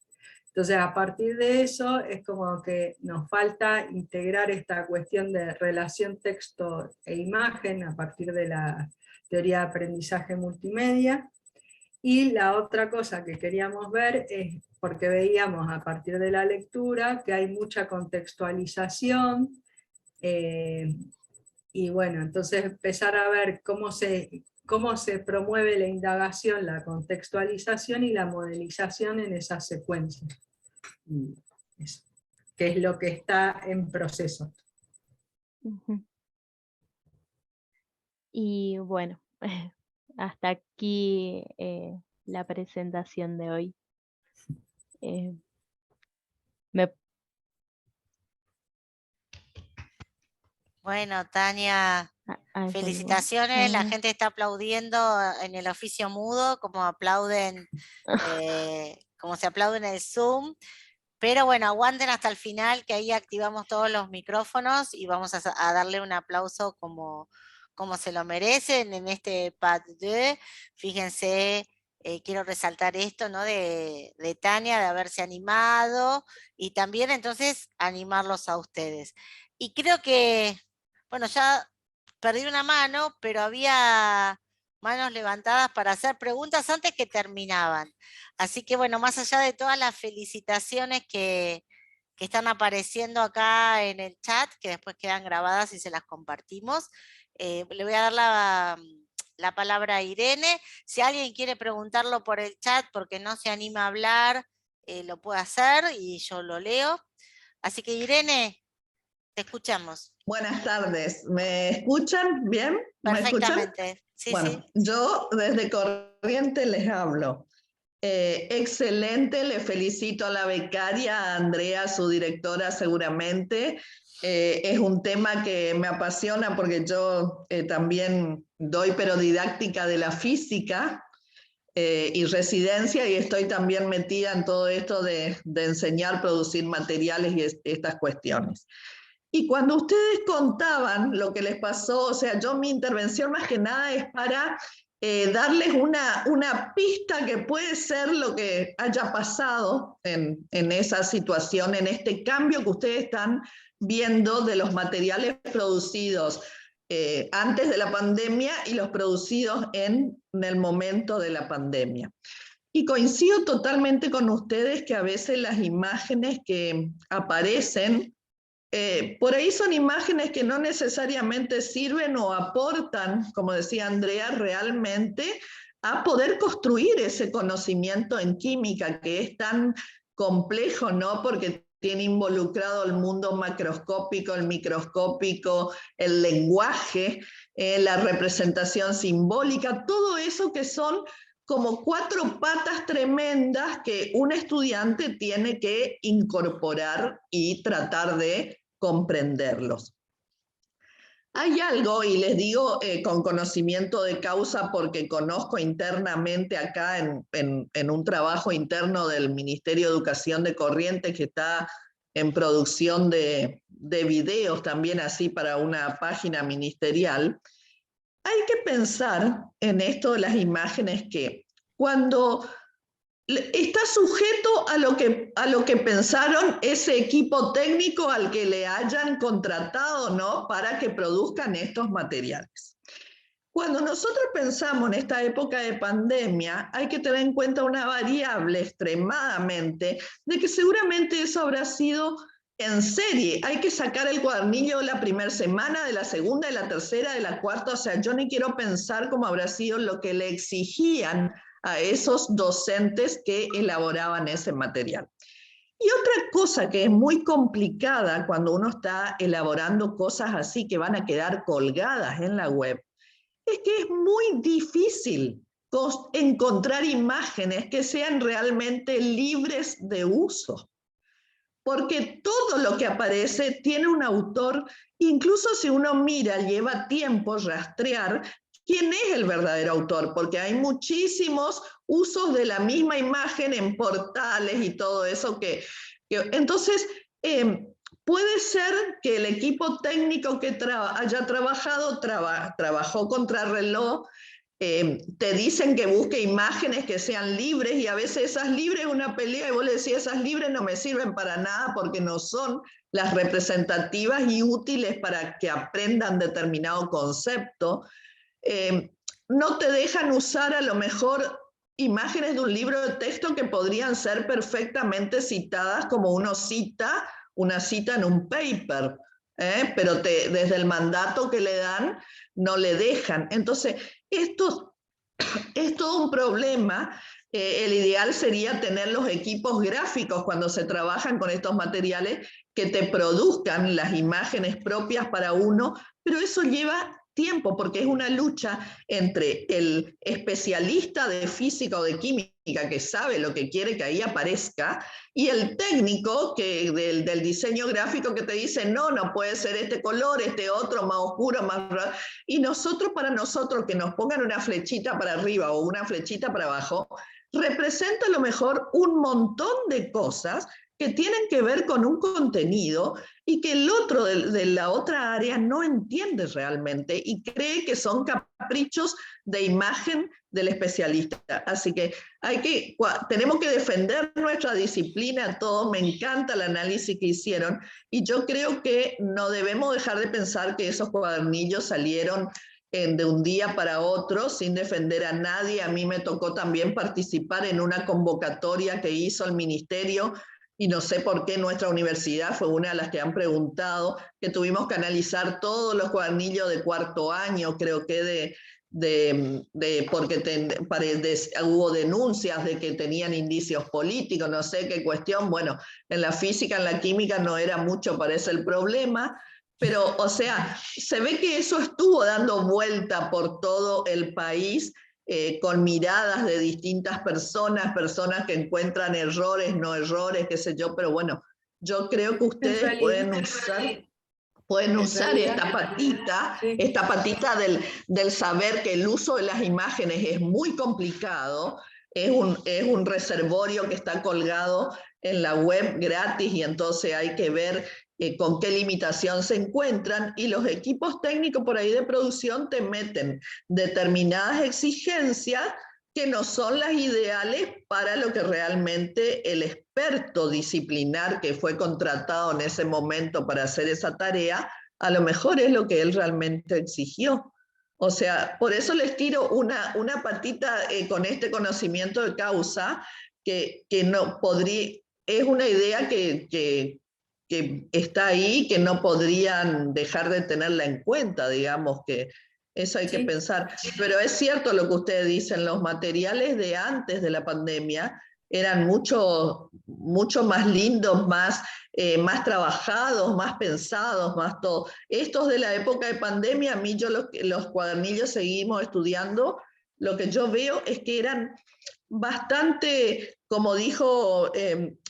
S2: Entonces, a partir de eso, es como que nos falta integrar esta cuestión de relación texto e imagen a partir de la teoría de aprendizaje multimedia. Y la otra cosa que queríamos ver es, porque veíamos a partir de la lectura que hay mucha contextualización, y bueno, entonces empezar a ver cómo se promueve la indagación, la contextualización y la modelización en esa secuencia. Que es lo que está en proceso.
S3: Ujú. Y bueno, hasta aquí la presentación de hoy. Me
S1: Bueno, Tania, felicitaciones, la gente está aplaudiendo en el oficio mudo, como aplauden, como se aplaude en el Zoom. Pero bueno, aguanten hasta el final, que ahí activamos todos los micrófonos y vamos a darle un aplauso como se lo merecen en este Pas 2. Fíjense, quiero resaltar esto, ¿no? de Tania, de haberse animado, y también entonces animarlos a ustedes. Y creo que, bueno, ya perdí una mano, pero había manos levantadas para hacer preguntas antes que terminaban. Así que bueno, más allá de todas las felicitaciones que están apareciendo acá en el chat, que después quedan grabadas y se las compartimos, le voy a dar la palabra a Irene. Si alguien quiere preguntarlo por el chat porque no se anima a hablar, lo puede hacer y yo lo leo. Así que Irene, te escuchamos.
S4: Buenas tardes, ¿me escuchan bien? ¿Me escuchan?
S1: Perfectamente. Sí,
S4: bueno,
S1: sí.
S4: Yo desde Corrientes les hablo. Excelente, le felicito a la becaria, a Andrea, su directora seguramente. Es un tema que me apasiona porque yo también doy pero didáctica de la física y residencia, y estoy también metida en todo esto de enseñar, producir materiales y estas cuestiones. Y cuando ustedes contaban lo que les pasó, o sea, mi intervención más que nada es para darles una pista que puede ser lo que haya pasado en esa situación, en este cambio que ustedes están viendo de los materiales producidos antes de la pandemia y los producidos en el momento de la pandemia. Y coincido totalmente con ustedes que a veces las imágenes que aparecen por ahí son imágenes que no necesariamente sirven o aportan, como decía Andrea, realmente a poder construir ese conocimiento en química que es tan complejo, ¿no? Porque tiene involucrado el mundo macroscópico, el microscópico, el lenguaje, la representación simbólica, todo eso que son como 4 patas tremendas que un estudiante tiene que incorporar y tratar de comprenderlos. Hay algo, y les digo con conocimiento de causa porque conozco internamente acá en un trabajo interno del Ministerio de Educación de Corrientes que está en producción de videos también así para una página ministerial. Hay que pensar en esto de las imágenes que cuando está sujeto a lo que pensaron ese equipo técnico al que le hayan contratado, ¿no? Para que produzcan estos materiales. Cuando nosotros pensamos en esta época de pandemia, hay que tener en cuenta una variable extremadamente de que seguramente eso habrá sido en serie. Hay que sacar el cuadernillo de la primera semana, de la segunda, de la tercera, de la cuarta. O sea, yo ni quiero pensar cómo habrá sido lo que le exigían a esos docentes que elaboraban ese material. Y otra cosa que es muy complicada cuando uno está elaborando cosas así que van a quedar colgadas en la web, es que es muy difícil encontrar imágenes que sean realmente libres de uso. Porque todo lo que aparece tiene un autor, incluso si uno mira, lleva tiempo rastrear quién es el verdadero autor, porque hay muchísimos usos de la misma imagen en portales y todo eso entonces, puede ser que el equipo técnico que haya trabajado, trabajó contrarreloj, te dicen que busque imágenes que sean libres y a veces esas libres es una pelea y vos le decís, esas libres no me sirven para nada porque no son las representativas y útiles para que aprendan determinado concepto. No te dejan usar a lo mejor imágenes de un libro de texto que podrían ser perfectamente citadas como una cita en un paper, pero desde el mandato que le dan no le dejan. Entonces, esto es todo un problema. El ideal sería tener los equipos gráficos cuando se trabajan con estos materiales que te produzcan las imágenes propias para uno, pero eso lleva tiempo porque es una lucha entre el especialista de física o de química que sabe lo que quiere que ahí aparezca y el técnico del diseño gráfico que te dice no puede ser este color, este otro más oscuro, más raro. Y para nosotros que nos pongan una flechita para arriba o una flechita para abajo representa a lo mejor un montón de cosas que tienen que ver con un contenido y que el otro de la otra área no entiende realmente y cree que son caprichos de imagen del especialista. Así que tenemos que defender nuestra disciplina, todo. Me encanta el análisis que hicieron y yo creo que no debemos dejar de pensar que esos cuadernillos salieron de un día para otro, sin defender a nadie. A mí me tocó también participar en una convocatoria que hizo el ministerio y no sé por qué nuestra universidad fue una de las que han preguntado, que tuvimos que analizar todos los cuadernillos de cuarto año, creo que porque hubo denuncias de que tenían indicios políticos, no sé qué cuestión. Bueno, en la física, en la química no era mucho, parece el problema, pero o sea, se ve que eso estuvo dando vuelta por todo el país. Con miradas de distintas personas que encuentran errores, no errores, qué sé yo, pero bueno, yo creo que ustedes pueden usar esta patita del saber que el uso de las imágenes es muy complicado, es un reservorio que está colgado en la web gratis y entonces hay que ver con qué limitación se encuentran y los equipos técnicos por ahí de producción te meten determinadas exigencias que no son las ideales para lo que realmente el experto disciplinar que fue contratado en ese momento para hacer esa tarea, a lo mejor es lo que él realmente exigió. O sea, por eso les tiro una patita con este conocimiento de causa que no podría, es una idea que está ahí, que no podrían dejar de tenerla en cuenta, digamos, que Eso hay que
S2: Sí.
S4: pensar. Pero es cierto lo que ustedes dicen, los materiales de antes de la pandemia eran mucho más lindos, más trabajados, más pensados, más todo. Estos de la época de pandemia, a mí los cuadernillos seguimos estudiando, lo que yo veo es que eran bastante, como dijo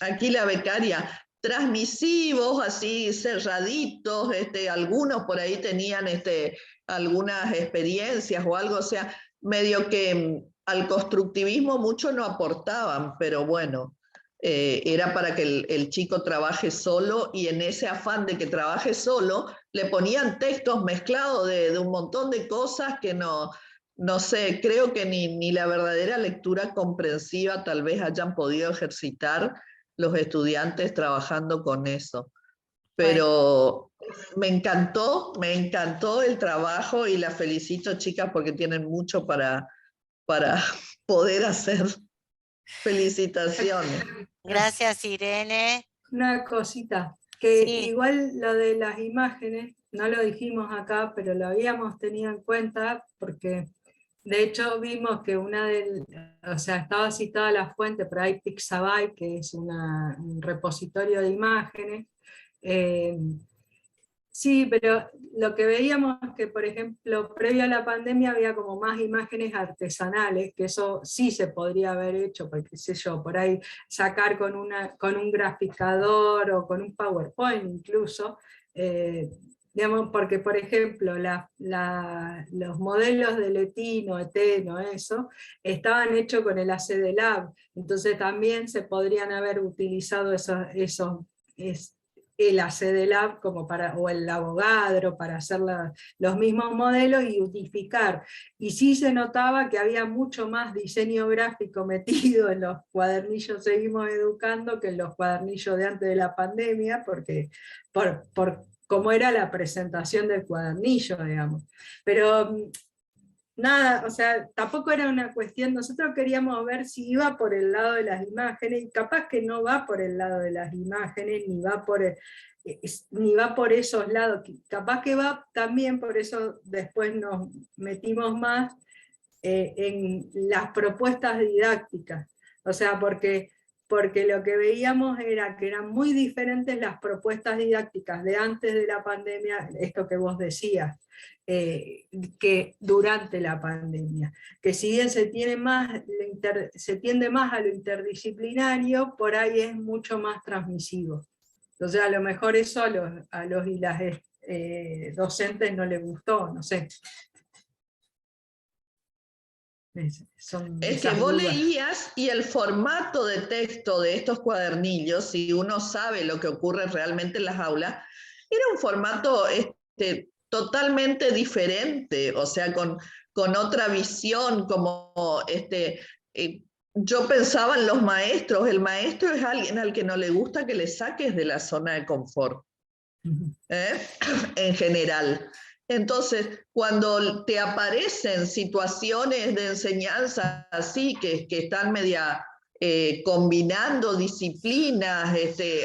S4: aquí la becaria, transmisivos, así cerraditos, algunos por ahí tenían algunas experiencias o algo, o sea, medio que al constructivismo mucho no aportaban, pero bueno, era para que el chico trabaje solo, y en ese afán de que trabaje solo, le ponían textos mezclados de un montón de cosas que no sé, creo que ni la verdadera lectura comprensiva tal vez hayan podido ejercitar los estudiantes trabajando con eso. Pero me encantó el trabajo y las felicito, chicas, porque tienen mucho para poder hacer. Felicitaciones.
S1: Gracias, Irene.
S2: Una cosita, que
S1: Sí,
S2: igual lo de las imágenes, no lo dijimos acá, pero lo habíamos tenido en cuenta porque de hecho vimos que o sea, estaba citada la fuente, pero hay Pixabay, que es un repositorio de imágenes. Sí, pero lo que veíamos es que, por ejemplo, previo a la pandemia había como más imágenes artesanales, que eso sí se podría haber hecho, porque qué sé yo, por ahí sacar con un graficador o con un PowerPoint incluso, digamos, porque por ejemplo los modelos de Letino, Eteno, eso, estaban hechos con el ACD Lab, entonces también se podrían haber utilizado el ACD Lab o el Avogadro para hacer los mismos modelos y unificar. Y sí se notaba que había mucho más diseño gráfico metido en los cuadernillos Seguimos Educando que en los cuadernillos de antes de la pandemia, porque por cómo era la presentación del cuadernillo, digamos. Pero nada, o sea, tampoco era una cuestión, nosotros queríamos ver si iba por el lado de las imágenes, y capaz que no va por el lado de las imágenes, ni va por esos lados, capaz que va también, por eso después nos metimos más en las propuestas didácticas, o sea, porque lo que veíamos era que eran muy diferentes las propuestas didácticas de antes de la pandemia, esto que vos decías, que durante la pandemia, que si bien se tiende más a lo interdisciplinario, por ahí es mucho más transmisivo. Entonces a lo mejor eso a los y las docentes no les gustó, no sé. Son
S4: Es que
S2: esas
S4: vos
S2: dudas.
S4: leías y el formato de texto de estos cuadernillos, si uno sabe lo que ocurre realmente en las aulas, era un formato totalmente diferente, o sea, con otra visión, como yo pensaba en los maestros. El maestro es alguien al que no le gusta que le saques de la zona de confort, en general. Entonces, cuando te aparecen situaciones de enseñanza así, que están media combinando disciplinas,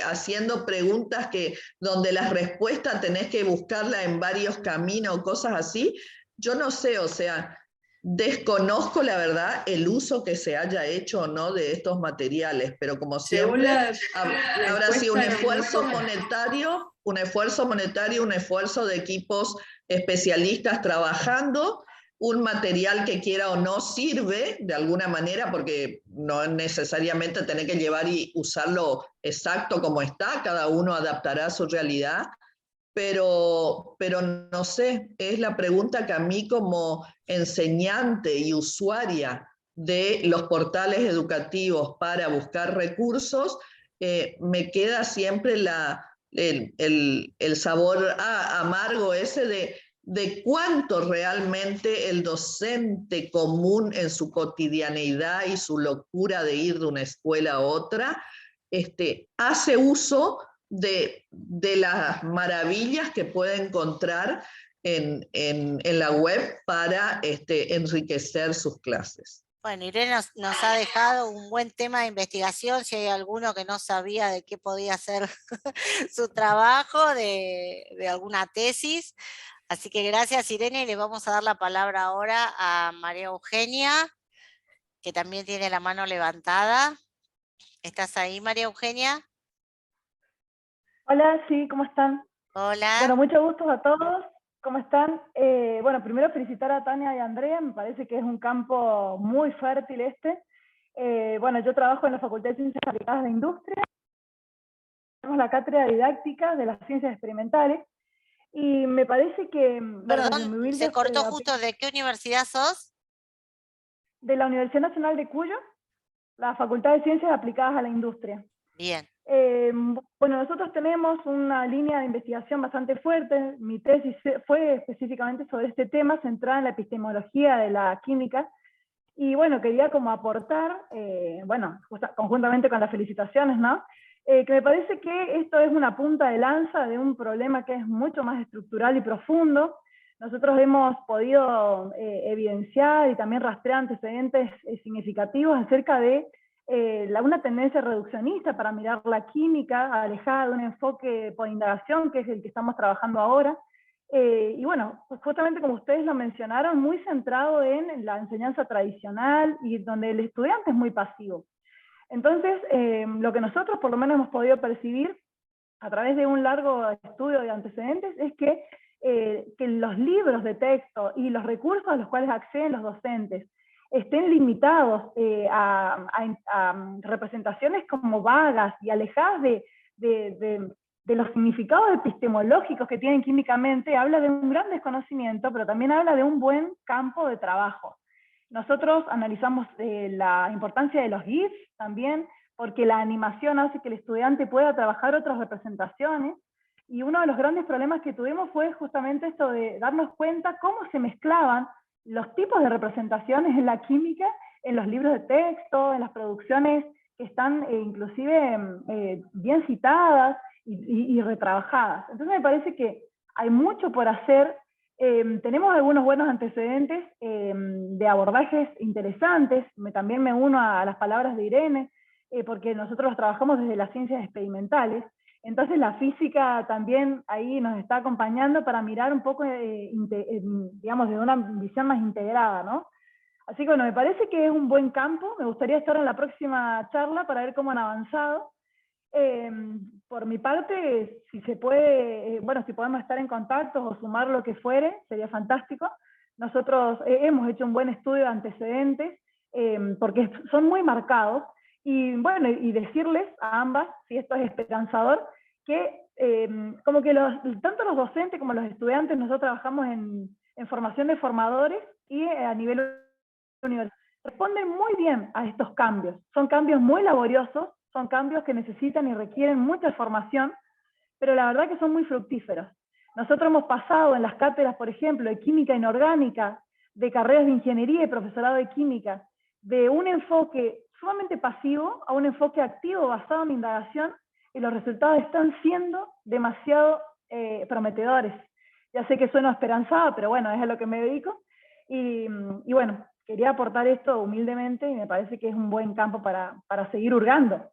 S4: haciendo preguntas donde las respuestas tenés que buscarla en varios caminos, cosas así, yo no sé, o sea, desconozco la verdad el uso que se haya hecho o no de estos materiales, pero como
S2: Según
S4: siempre,
S2: la
S4: habrá sido un
S2: encuesta era muy
S4: esfuerzo
S2: poca.
S4: monetario, un esfuerzo de equipos especialistas trabajando, un material que quiera o no sirve de alguna manera, porque no necesariamente tener que llevar y usarlo exacto como está, cada uno adaptará a su realidad, pero no sé, es la pregunta que a mí como enseñante y usuaria de los portales educativos para buscar recursos, me queda siempre el sabor amargo ese de cuánto realmente el docente común en su cotidianeidad y su locura de ir de una escuela a otra, hace uso de las maravillas que puede encontrar en la web para enriquecer sus clases.
S1: Bueno, Irene nos ha dejado un buen tema de investigación, si hay alguno que no sabía de qué podía ser su trabajo, de alguna tesis. Así que gracias, Irene, y le vamos a dar la palabra ahora a María Eugenia, que también tiene la mano levantada. ¿Estás ahí, María Eugenia?
S5: Hola, sí, ¿cómo están?
S1: Hola.
S5: Bueno, mucho gusto a todos. ¿Cómo están? Bueno, primero felicitar a Tania y a Andrea, me parece que es un campo muy fértil este. Bueno, yo trabajo en la Facultad de Ciencias Aplicadas de Industria, tenemos la cátedra didáctica de las ciencias experimentales, y me parece que, bueno, desde mi
S1: Perdón, se
S5: humilde
S1: cortó justo. ¿De qué universidad sos?
S5: de la Universidad Nacional de Cuyo, la Facultad de Ciencias Aplicadas a la Industria.
S1: Bien.
S5: Bueno, nosotros tenemos una línea de investigación bastante fuerte. Mi tesis fue específicamente sobre este tema, centrada en la epistemología de la química. Y bueno, quería como aportar, bueno, conjuntamente con las felicitaciones, ¿no? Que me parece que esto es una punta de lanza de un problema que es mucho más estructural y profundo. Nosotros hemos podido evidenciar y también rastrear antecedentes significativos acerca de una tendencia reduccionista para mirar la química, alejada de un enfoque por indagación, que es el que estamos trabajando ahora. Y bueno, pues justamente como ustedes lo mencionaron, muy centrado en la enseñanza tradicional y donde el estudiante es muy pasivo. Entonces, lo que nosotros por lo menos hemos podido percibir a través de un largo estudio de antecedentes es que los libros de texto y los recursos a los cuales acceden los docentes estén limitados a representaciones como vagas y alejadas de los significados epistemológicos que tienen químicamente, habla de un gran desconocimiento, pero también habla de un buen campo de trabajo. Nosotros analizamos la importancia de los GIFs también, porque la animación hace que el estudiante pueda trabajar otras representaciones, y uno de los grandes problemas que tuvimos fue justamente esto de darnos cuenta cómo se mezclaban los tipos de representaciones en la química, en los libros de texto, en las producciones que están inclusive bien citadas y retrabajadas. Entonces me parece que hay mucho por hacer. Tenemos algunos buenos antecedentes de abordajes interesantes. También me uno a las palabras de Irene, porque nosotros trabajamos desde las ciencias experimentales. Entonces la física también ahí nos está acompañando para mirar un poco, digamos, de una visión más integrada, ¿no? Así que bueno, me parece que es un buen campo. Me gustaría estar en la próxima charla para ver cómo han avanzado. Por mi parte, si se puede, bueno, si podemos estar en contacto o sumar lo que fuere, sería fantástico. Nosotros hemos hecho un buen estudio de antecedentes, porque son muy marcados, y bueno, y decirles a ambas, si esto es esperanzador, que como que tanto los docentes como los estudiantes, nosotros trabajamos en formación de formadores y a nivel universitario, responden muy bien a estos cambios. Son cambios muy laboriosos, son cambios que necesitan y requieren mucha formación, pero la verdad que son muy fructíferos. Nosotros hemos pasado en las cátedras, por ejemplo, de química inorgánica, de carreras de ingeniería y profesorado de química, de un enfoque sumamente pasivo a un enfoque activo basado en indagación, y los resultados están siendo demasiado prometedores. Ya sé que sueno esperanzada, pero bueno, es a lo que me dedico. Y bueno, quería aportar esto humildemente, y me parece que es un buen campo para seguir hurgando.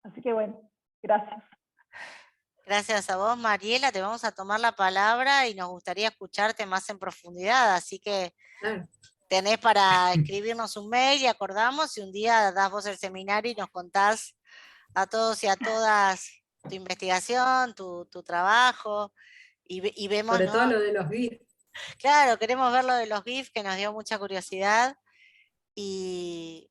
S5: Así que bueno, gracias.
S1: Gracias a vos, Mariela. Te vamos a tomar la palabra y nos gustaría escucharte más en profundidad. Así que tenés para escribirnos un mail y acordamos, y un día das vos el seminario y nos contás a todos y a todas tu investigación, tu trabajo, y vemos,
S2: Sobre
S1: ¿no?
S2: todo lo de los GIF.
S1: Claro, queremos ver lo de los GIF, que nos dio mucha curiosidad. Y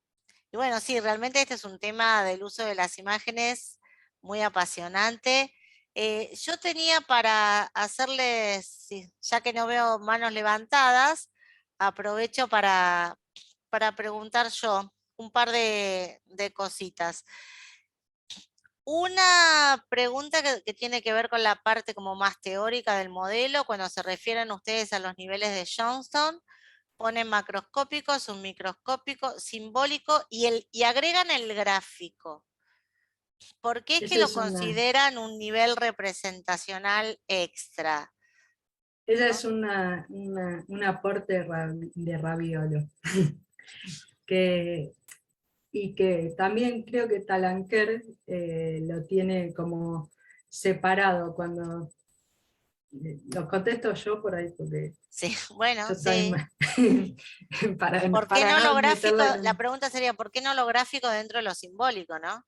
S1: bueno, sí, realmente este es un tema del uso de las imágenes muy apasionante. Yo tenía para hacerles, ya que no veo manos levantadas, aprovecho para preguntar yo un par de cositas. Una pregunta que tiene que ver con la parte como más teórica del modelo, cuando se refieren ustedes a los niveles de Johnston, ponen macroscópico, submicroscópico, simbólico y agregan el gráfico. ¿Por qué es que lo consideran un nivel representacional extra?
S2: Ella es un aporte de Raviolo. Y que también creo que Talanquer lo tiene como separado cuando... Lo contesto yo por ahí porque
S1: Sí, bueno,
S2: yo estoy
S1: sí.
S2: más para
S1: ¿Por qué no lo
S2: no
S1: gráfico?
S2: meterla en
S1: La pregunta sería, ¿por qué no lo gráfico dentro de lo simbólico, no?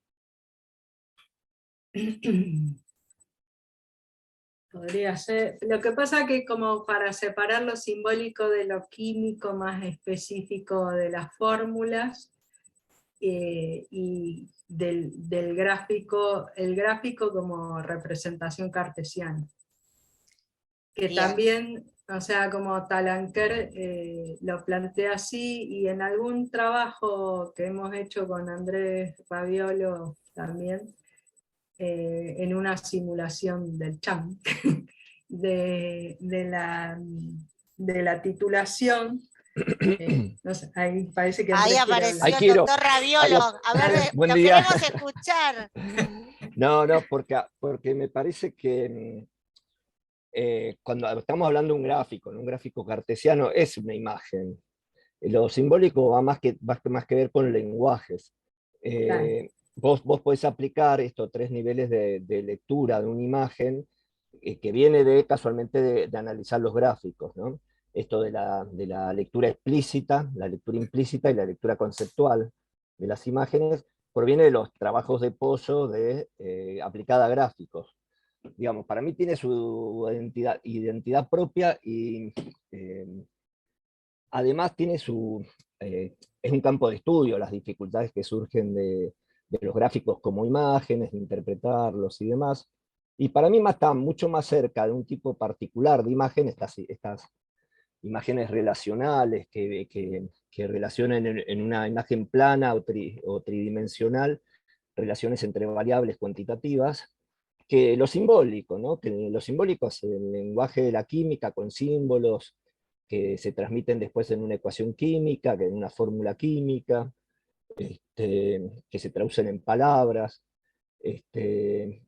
S2: Podría ser. Lo que pasa que como para separar lo simbólico de lo químico más específico de las fórmulas, y del gráfico, el gráfico como representación cartesiana. Que
S1: Bien.
S2: también, o sea, como Talanquer lo plantea así, y en algún trabajo que hemos hecho con Andrés Raviolo también, en una simulación del CHAM, de la titulación, no sé, ahí parece que
S1: Ahí
S2: Andrés quiere
S1: apareció
S2: hablar.
S1: el doctor Raviolo. A ver,
S6: Buen
S1: lo
S6: día.
S1: queremos escuchar.
S6: No, porque me parece que cuando estamos hablando de un gráfico cartesiano es una imagen. Lo simbólico va más que ver con lenguajes.
S2: Claro.
S6: Vos podés aplicar estos 3 niveles de lectura de una imagen que viene casualmente de analizar los gráficos, ¿no? Esto de la lectura explícita, la lectura implícita y la lectura conceptual de las imágenes proviene de los trabajos de Pozo aplicada a gráficos. Digamos, para mí tiene su identidad propia y además tiene es un campo de estudio, las dificultades que surgen de los gráficos como imágenes, de interpretarlos y demás. Y para mí está mucho más cerca de un tipo particular de imagen, estas imágenes relacionales que relacionan en una imagen plana o tridimensional relaciones entre variables cuantitativas, que lo simbólico, ¿no? Que lo simbólico es el lenguaje de la química con símbolos que se transmiten después en una ecuación química, que en una fórmula química, que se traducen en palabras,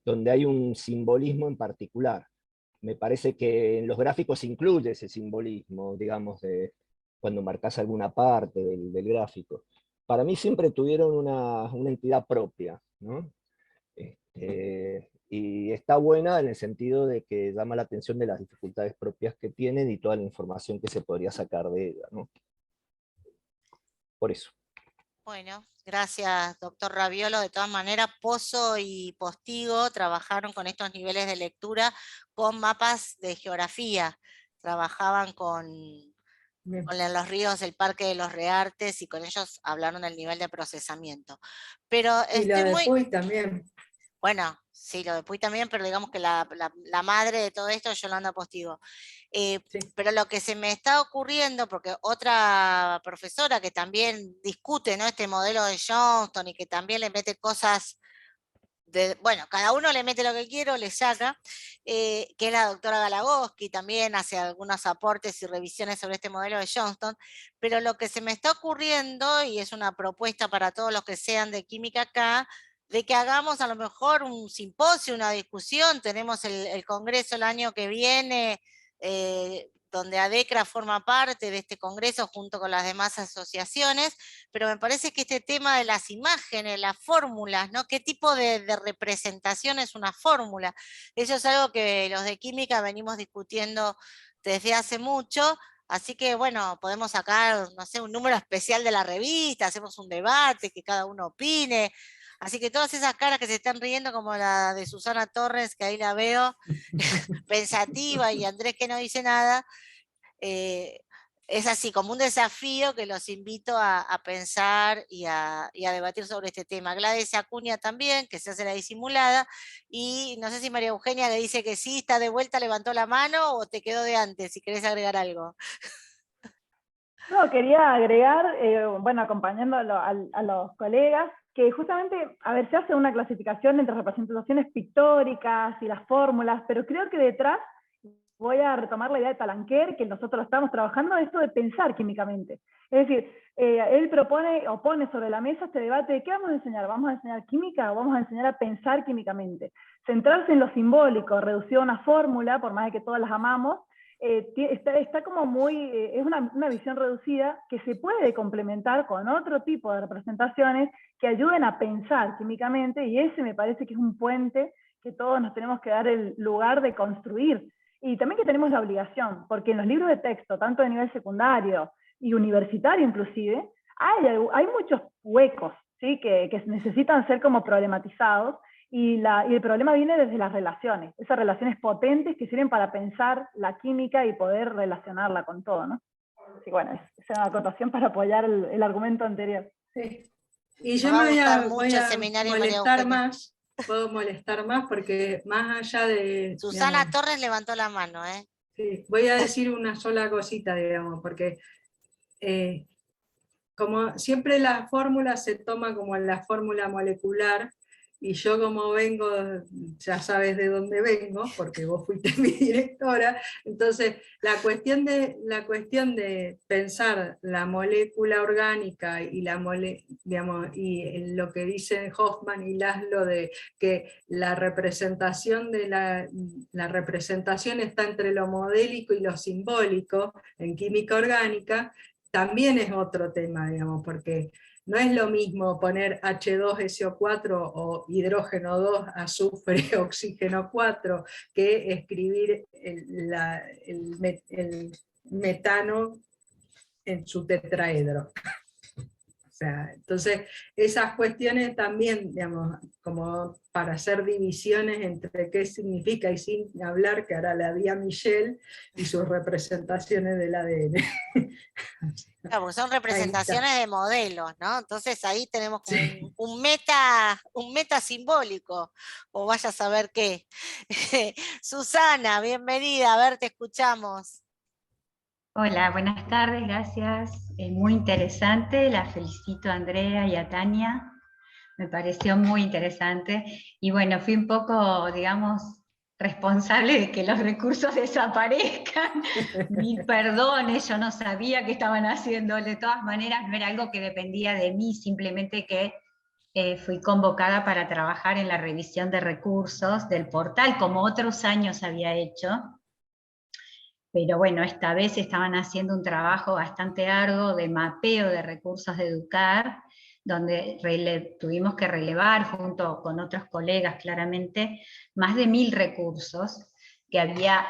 S6: donde hay un simbolismo en particular. Me parece que en los gráficos incluye ese simbolismo, digamos, de cuando marcas alguna parte del gráfico. Para mí siempre tuvieron una entidad propia, ¿no? Y está buena en el sentido de que llama la atención de las dificultades propias que tienen y toda la información que se podría sacar de ella, ¿no? Por eso.
S1: Bueno, gracias, doctor Raviolo. De todas maneras, Pozo y Postigo trabajaron con estos niveles de lectura con mapas de geografía. Trabajaban con los ríos del Parque de los Reartes y con ellos hablaron del nivel de procesamiento. Pero
S2: Y lo
S1: estoy
S2: de
S1: muy...
S2: Puy también.
S1: Bueno, sí, lo de Puy también, pero digamos que la madre de todo esto es Yolanda Postigo.
S2: Sí.
S1: Pero lo que se me está ocurriendo, porque otra profesora que también discute, ¿no?, este modelo de Johnston y que también le mete cosas, bueno, cada uno le mete lo que quiere o le saca, que es la doctora Galagoski, también hace algunos aportes y revisiones sobre este modelo de Johnston, pero lo que se me está ocurriendo, y es una propuesta para todos los que sean de química acá, de que hagamos a lo mejor un simposio, una discusión. Tenemos el congreso el año que viene, donde ADECRA forma parte de este congreso junto con las demás asociaciones, pero me parece que este tema de las imágenes, las fórmulas, ¿no? ¿Qué tipo de representación es una fórmula? Eso es algo que los de química venimos discutiendo desde hace mucho. Así que, bueno, podemos sacar, no sé, un número especial de la revista, hacemos un debate, que cada uno opine. Así que todas esas caras que se están riendo, como la de Susana Torres, que ahí la veo, pensativa, y Andrés que no dice nada, es así, como un desafío que los invito a pensar y a debatir sobre este tema. Gladys Acuña también, que se hace la disimulada, y no sé si María Eugenia, que dice que sí, está de vuelta, levantó la mano, o te quedó de antes, si querés agregar algo.
S5: No, quería agregar, bueno, acompañando a los colegas, que justamente, a ver, se hace una clasificación entre representaciones pictóricas y las fórmulas, pero creo que detrás, voy a retomar la idea de Talanquer, que nosotros estamos trabajando, esto de pensar químicamente. Es decir, él propone o pone sobre la mesa este debate de ¿qué vamos a enseñar? ¿Vamos a enseñar química o vamos a enseñar a pensar químicamente? Centrarse en lo simbólico, reducido a una fórmula, por más de que todas las amamos, está como muy, es una visión reducida que se puede complementar con otro tipo de representaciones que ayuden a pensar químicamente, y ese me parece que es un puente que todos nos tenemos que dar el lugar de construir. Y también que tenemos la obligación, porque en los libros de texto, tanto de nivel secundario y universitario inclusive, hay muchos huecos, ¿sí? que necesitan ser como problematizados, y el problema viene desde las relaciones, esas relaciones potentes que sirven para pensar la química y poder relacionarla con todo, ¿no? Así, bueno, es una acotación para apoyar el argumento anterior.
S2: Sí. Y yo
S1: Nos va a
S2: me
S1: gustar
S2: voy
S1: mucho el
S2: a
S1: seminario de María
S2: molestar
S1: Eugenia.
S2: más, puedo molestar más porque más allá de,
S1: Susana
S2: digamos,
S1: Torres levantó la mano, ¿eh?
S2: sí, voy a decir una sola cosita, digamos, porque como siempre la fórmula se toma como la fórmula molecular, y yo como vengo, ya sabes de dónde vengo, porque vos fuiste mi directora, entonces la cuestión de pensar la molécula orgánica y, digamos, y lo que dicen Hoffman y Laszlo de que la representación, la representación está entre lo modélico y lo simbólico en química orgánica, también es otro tema, digamos, porque no es lo mismo poner H2SO4 o hidrógeno 2, azufre, oxígeno 4, que escribir el metano en su tetraedro. O sea, entonces, esas cuestiones también, digamos, como para hacer divisiones entre qué significa, y sin hablar que ahora la di a Michelle y sus representaciones del ADN.
S1: Claro, porque son representaciones de modelos, ¿no? Entonces ahí tenemos como un meta simbólico, o vaya a saber qué. Susana, bienvenida, a ver, te escuchamos.
S7: Hola, buenas tardes, gracias. Muy interesante, la felicito a Andrea y a Tania. Me pareció muy interesante. Y bueno, fui un poco, digamos, responsable de que los recursos desaparezcan. Mil perdones, yo no sabía que estaban haciendo. De todas maneras, no era algo que dependía de mí, simplemente que fui convocada para trabajar en la revisión de recursos del portal, como otros años había hecho. Pero bueno, esta vez estaban haciendo un trabajo bastante arduo de mapeo de recursos de Educar, donde tuvimos que relevar junto con otros colegas claramente más de 1000 recursos, que había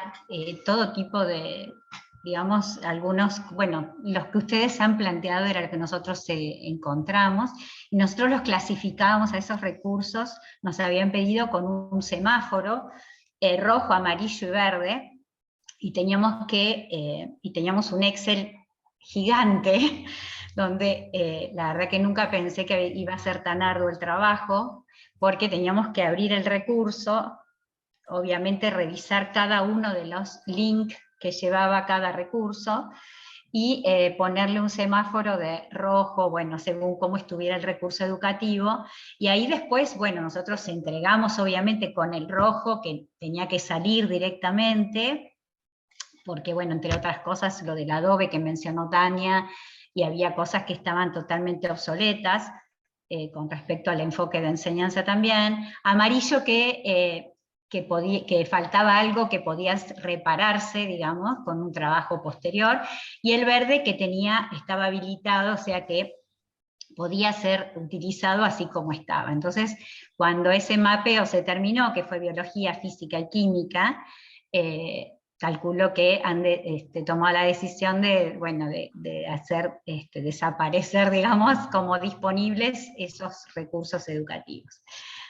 S7: todo tipo de, digamos, algunos, bueno, los que ustedes han planteado era lo que nosotros encontramos, y nosotros los clasificábamos a esos recursos, nos habían pedido con un semáforo rojo, amarillo y verde, y teníamos un Excel gigante, donde la verdad que nunca pensé que iba a ser tan arduo el trabajo, porque teníamos que abrir el recurso, obviamente revisar cada uno de los links que llevaba cada recurso, y ponerle un semáforo de rojo, bueno, según cómo estuviera el recurso educativo, y ahí después, bueno, nosotros entregamos obviamente con el rojo, que tenía que salir directamente, porque bueno, entre otras cosas, lo del Adobe que mencionó Tania, y había cosas que estaban totalmente obsoletas, con respecto al enfoque de enseñanza también. Amarillo que faltaba algo que podía repararse, digamos, con un trabajo posterior, y el verde que estaba habilitado, o sea que podía ser utilizado así como estaba. Entonces, cuando ese mapeo se terminó, que fue biología, física y química, calculo que tomó la decisión de hacer desaparecer, digamos, como disponibles esos recursos educativos.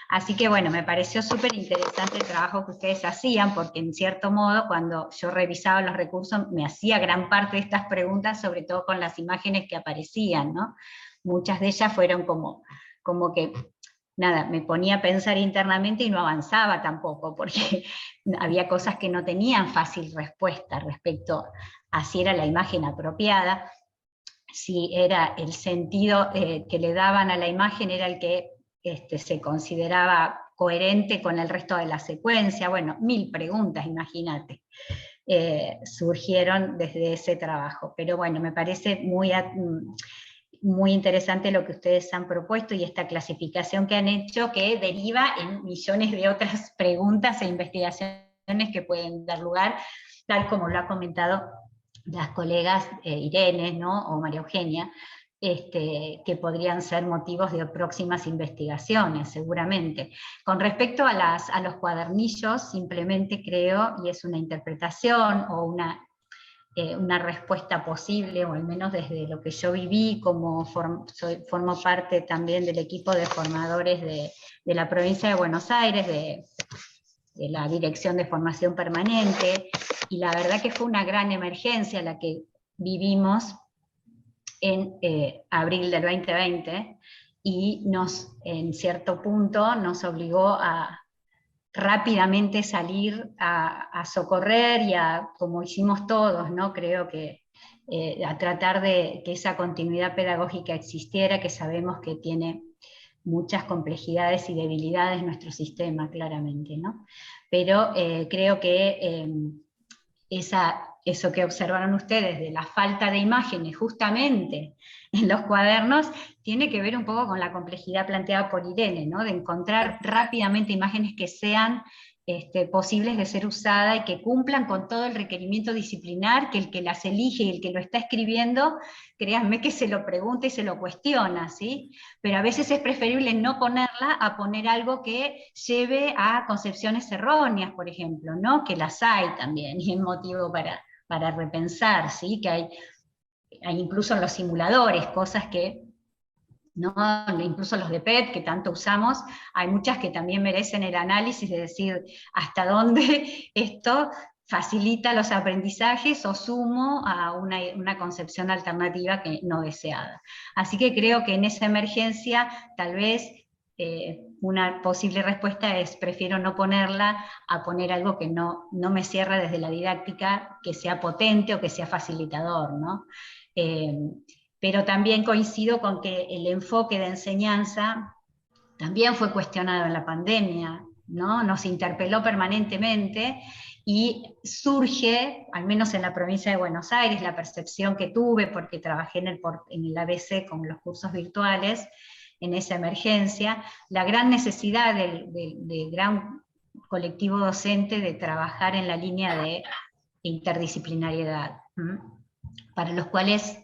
S7: Así que bueno, me pareció súper interesante el trabajo que ustedes hacían, porque en cierto modo, cuando yo revisaba los recursos, me hacía gran parte de estas preguntas, sobre todo con las imágenes que aparecían, ¿no? Muchas de ellas fueron como que nada, me ponía a pensar internamente y no avanzaba tampoco, porque había cosas que no tenían fácil respuesta respecto a si era la imagen apropiada, si era el sentido que le daban a la imagen, era el que se consideraba coherente con el resto de la secuencia. Bueno, 1000 preguntas, imagínate, surgieron desde ese trabajo. Pero bueno, me parece muy interesante lo que ustedes han propuesto y esta clasificación que han hecho, que deriva en millones de otras preguntas e investigaciones que pueden dar lugar tal como lo ha comentado las colegas Irene, ¿no? O María Eugenia, que podrían ser motivos de próximas investigaciones, seguramente. Con respecto a los cuadernillos, simplemente creo, y es una interpretación o una respuesta posible, o al menos desde lo que yo viví, como formo parte también del equipo de formadores de la provincia de Buenos Aires, de la Dirección de Formación Permanente, y la verdad que fue una gran emergencia la que vivimos en abril del 2020, y en cierto punto nos obligó a rápidamente salir a socorrer y como hicimos todos, ¿no? Creo que a tratar de que esa continuidad pedagógica existiera, que sabemos que tiene muchas complejidades y debilidades nuestro sistema, claramente, ¿no? Pero creo que eso que observaron ustedes de la falta de imágenes justamente en los cuadernos, tiene que ver un poco con la complejidad planteada por Irene, ¿no? De encontrar rápidamente imágenes que sean posibles de ser usadas y que cumplan con todo el requerimiento disciplinar, que el que las elige y el que lo está escribiendo, créanme que se lo pregunta y se lo cuestiona, ¿sí? Pero a veces es preferible no ponerla a poner algo que lleve a concepciones erróneas, por ejemplo, ¿no? Que las hay también, y es motivo para repensar, ¿sí? Que hay incluso en los simuladores, cosas que, ¿no? Incluso los de PET que tanto usamos, hay muchas que también merecen el análisis de decir hasta dónde esto facilita los aprendizajes o sumo a una concepción alternativa que no deseada. Así que creo que en esa emergencia tal vez una posible respuesta es prefiero no ponerla a poner algo que no me cierra desde la didáctica, que sea potente o que sea facilitador, ¿no? Pero también coincido con que el enfoque de enseñanza también fue cuestionado en la pandemia, ¿no? Nos interpeló permanentemente y surge, al menos en la provincia de Buenos Aires, la percepción que tuve, porque trabajé en el ABC con los cursos virtuales, en esa emergencia, la gran necesidad del gran colectivo docente de trabajar en la línea de interdisciplinariedad, para los cuales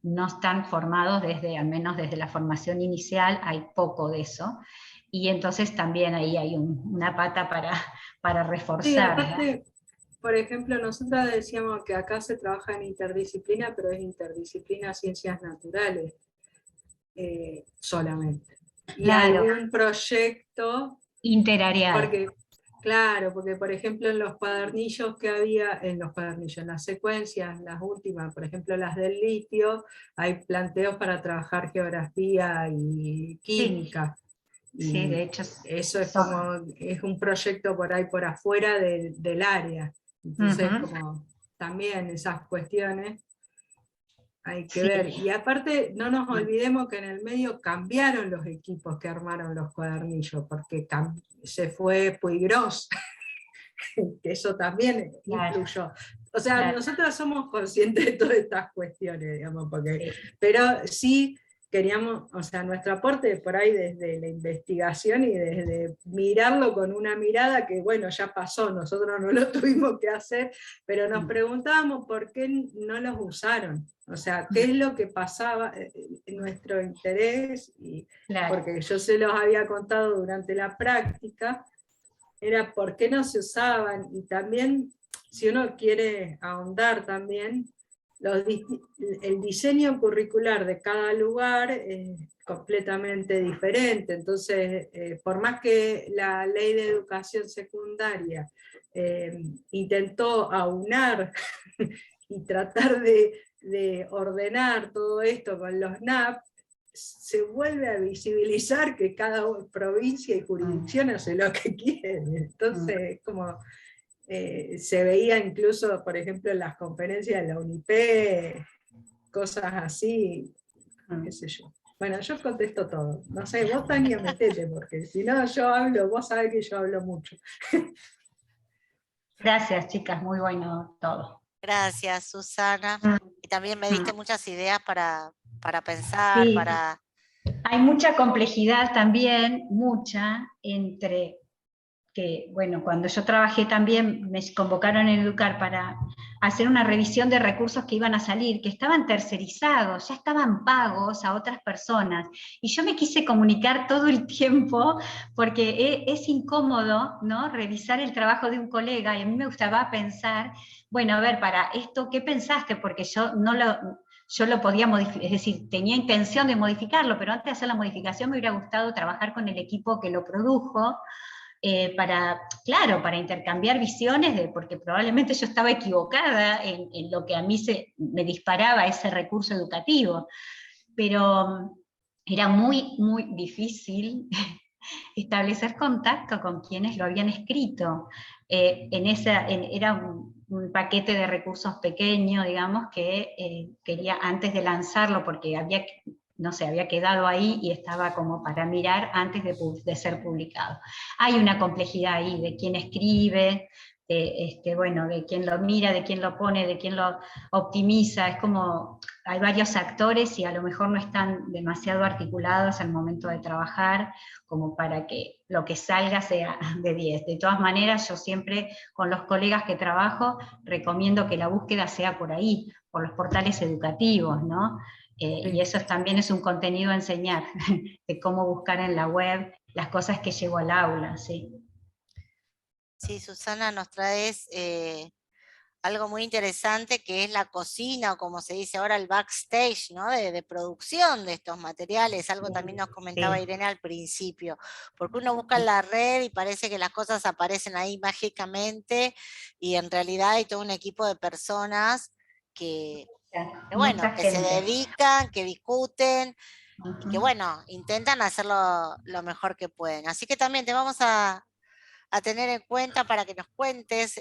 S7: no están formados al menos desde la formación inicial, hay poco de eso, y entonces también ahí hay una pata para reforzar.
S2: Sí, aparte, por ejemplo, nosotros decíamos que acá se trabaja en interdisciplina, pero es interdisciplina ciencias naturales solamente. Y
S7: claro,
S2: algún proyecto
S7: interáreal.
S2: Claro, porque por ejemplo en los cuadernillos que había, en las secuencias, las últimas, por ejemplo las del litio, hay planteos para trabajar geografía y química.
S7: Sí,
S2: Y
S7: de hecho.
S2: eso es un proyecto por ahí por afuera del área. Entonces como también esas cuestiones hay que ver. Y aparte, no nos olvidemos que en el medio cambiaron los equipos que armaron los cuadernillos, porque se fue Puigros, que eso también influyó. O sea, nosotros somos conscientes de todas estas cuestiones, digamos, pero sí queríamos, o sea, nuestro aporte por ahí desde la investigación y desde mirarlo con una mirada que, bueno, ya pasó, nosotros no lo tuvimos que hacer, pero nos preguntábamos por qué no los usaron. O sea, qué es lo que pasaba en nuestro interés, porque yo se los había contado durante la práctica, era por qué no se usaban, y también, si uno quiere ahondar también, el diseño curricular de cada lugar es completamente diferente. Entonces, por más que la ley de educación secundaria intentó aunar y tratar de ordenar todo esto con los NAP, se vuelve a visibilizar que cada provincia y jurisdicción hace lo que quiere. Entonces, como se veía incluso, por ejemplo, en las conferencias de la UNIP, cosas así, qué sé yo. Bueno, yo contesto todo. No sé, vos Tania metete, porque si no yo hablo, vos sabés que yo hablo mucho.
S7: Gracias, chicas, muy bueno todo.
S1: Gracias, Susana. Y también me diste muchas ideas para pensar,
S7: Sí. Hay mucha complejidad también, entre bueno, cuando yo trabajé también me convocaron en Educar para hacer una revisión de recursos que iban a salir, que estaban tercerizados, ya estaban pagos a otras personas. Y yo me quise comunicar todo el tiempo, porque es incómodo, ¿no?, revisar el trabajo de un colega, y a mí me gustaba pensar, bueno, a ver, para esto, ¿qué pensaste? Porque yo lo podía modificar, es decir, tenía intención de modificarlo, pero antes de hacer la modificación me hubiera gustado trabajar con el equipo que lo produjo, claro, para intercambiar visiones, porque probablemente yo estaba equivocada en lo que a mí me disparaba ese recurso educativo, pero era muy, muy difícil establecer contacto con quienes lo habían escrito. Era un paquete de recursos pequeño, digamos, que quería antes de lanzarlo, porque había quedado ahí y estaba como para mirar antes de ser publicado. Hay una complejidad ahí de quién escribe, de quién lo mira, de quién lo pone, de quién lo optimiza. Es como, hay varios actores y a lo mejor no están demasiado articulados al momento de trabajar, como para que lo que salga sea de 10. De todas maneras, yo siempre con los colegas que trabajo recomiendo que la búsqueda sea por ahí, por los portales educativos, ¿no? Y eso también es un contenido a enseñar, de cómo buscar en la web las cosas que llevo al aula, ¿sí?
S1: Sí, Susana, nos traes algo muy interesante, que es la cocina, o como se dice ahora, el backstage, ¿no?, de producción de estos materiales. Algo también nos comentaba
S7: Sí.
S1: Irene al principio, porque uno busca en la red y parece que las cosas aparecen ahí mágicamente, y en realidad hay todo un equipo de personas que bueno,
S7: Mucha
S1: que se
S7: gente.
S1: dedican, que discuten, y que
S7: Ujú.
S1: bueno, intentan hacerlo lo mejor que pueden. Así que también te vamos a tener en cuenta para que nos cuentes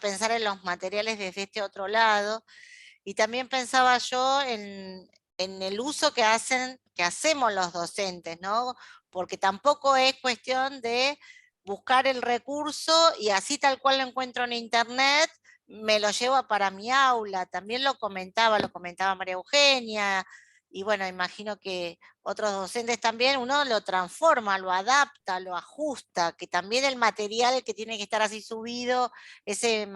S1: pensar en los materiales desde este otro lado. Y también pensaba yo en el uso que hacemos los docentes, ¿no? Porque tampoco es cuestión de buscar el recurso y así tal cual lo encuentro en internet, me lo llevo para mi aula. También lo comentaba María Eugenia, y bueno, imagino que otros docentes también. Uno lo transforma, lo adapta, lo ajusta, que también el material que tiene que estar así subido, ese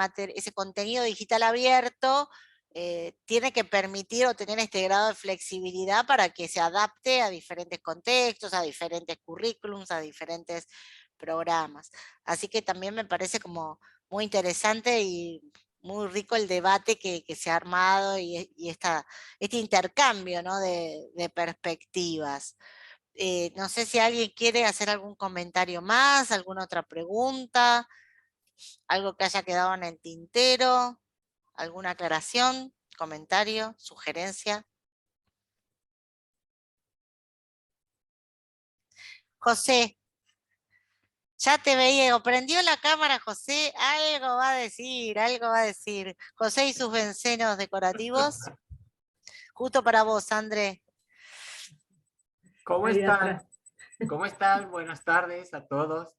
S1: contenido digital abierto, tiene que permitir o tener este grado de flexibilidad para que se adapte a diferentes contextos, a diferentes currículums, a diferentes programas. Así que también me parece como muy interesante y muy rico el debate que se ha armado, y este intercambio, ¿no?, de perspectivas. No sé si alguien quiere hacer algún comentario más, alguna otra pregunta, algo que haya quedado en el tintero, alguna aclaración, comentario, sugerencia. José, ya te veía, o prendió la cámara José, algo va a decir, algo va a decir. José y sus vencenos decorativos. Justo para vos, André.
S8: ¿Cómo
S2: Ahí
S8: están?
S2: atrás.
S8: ¿Cómo están? Buenas tardes a todos.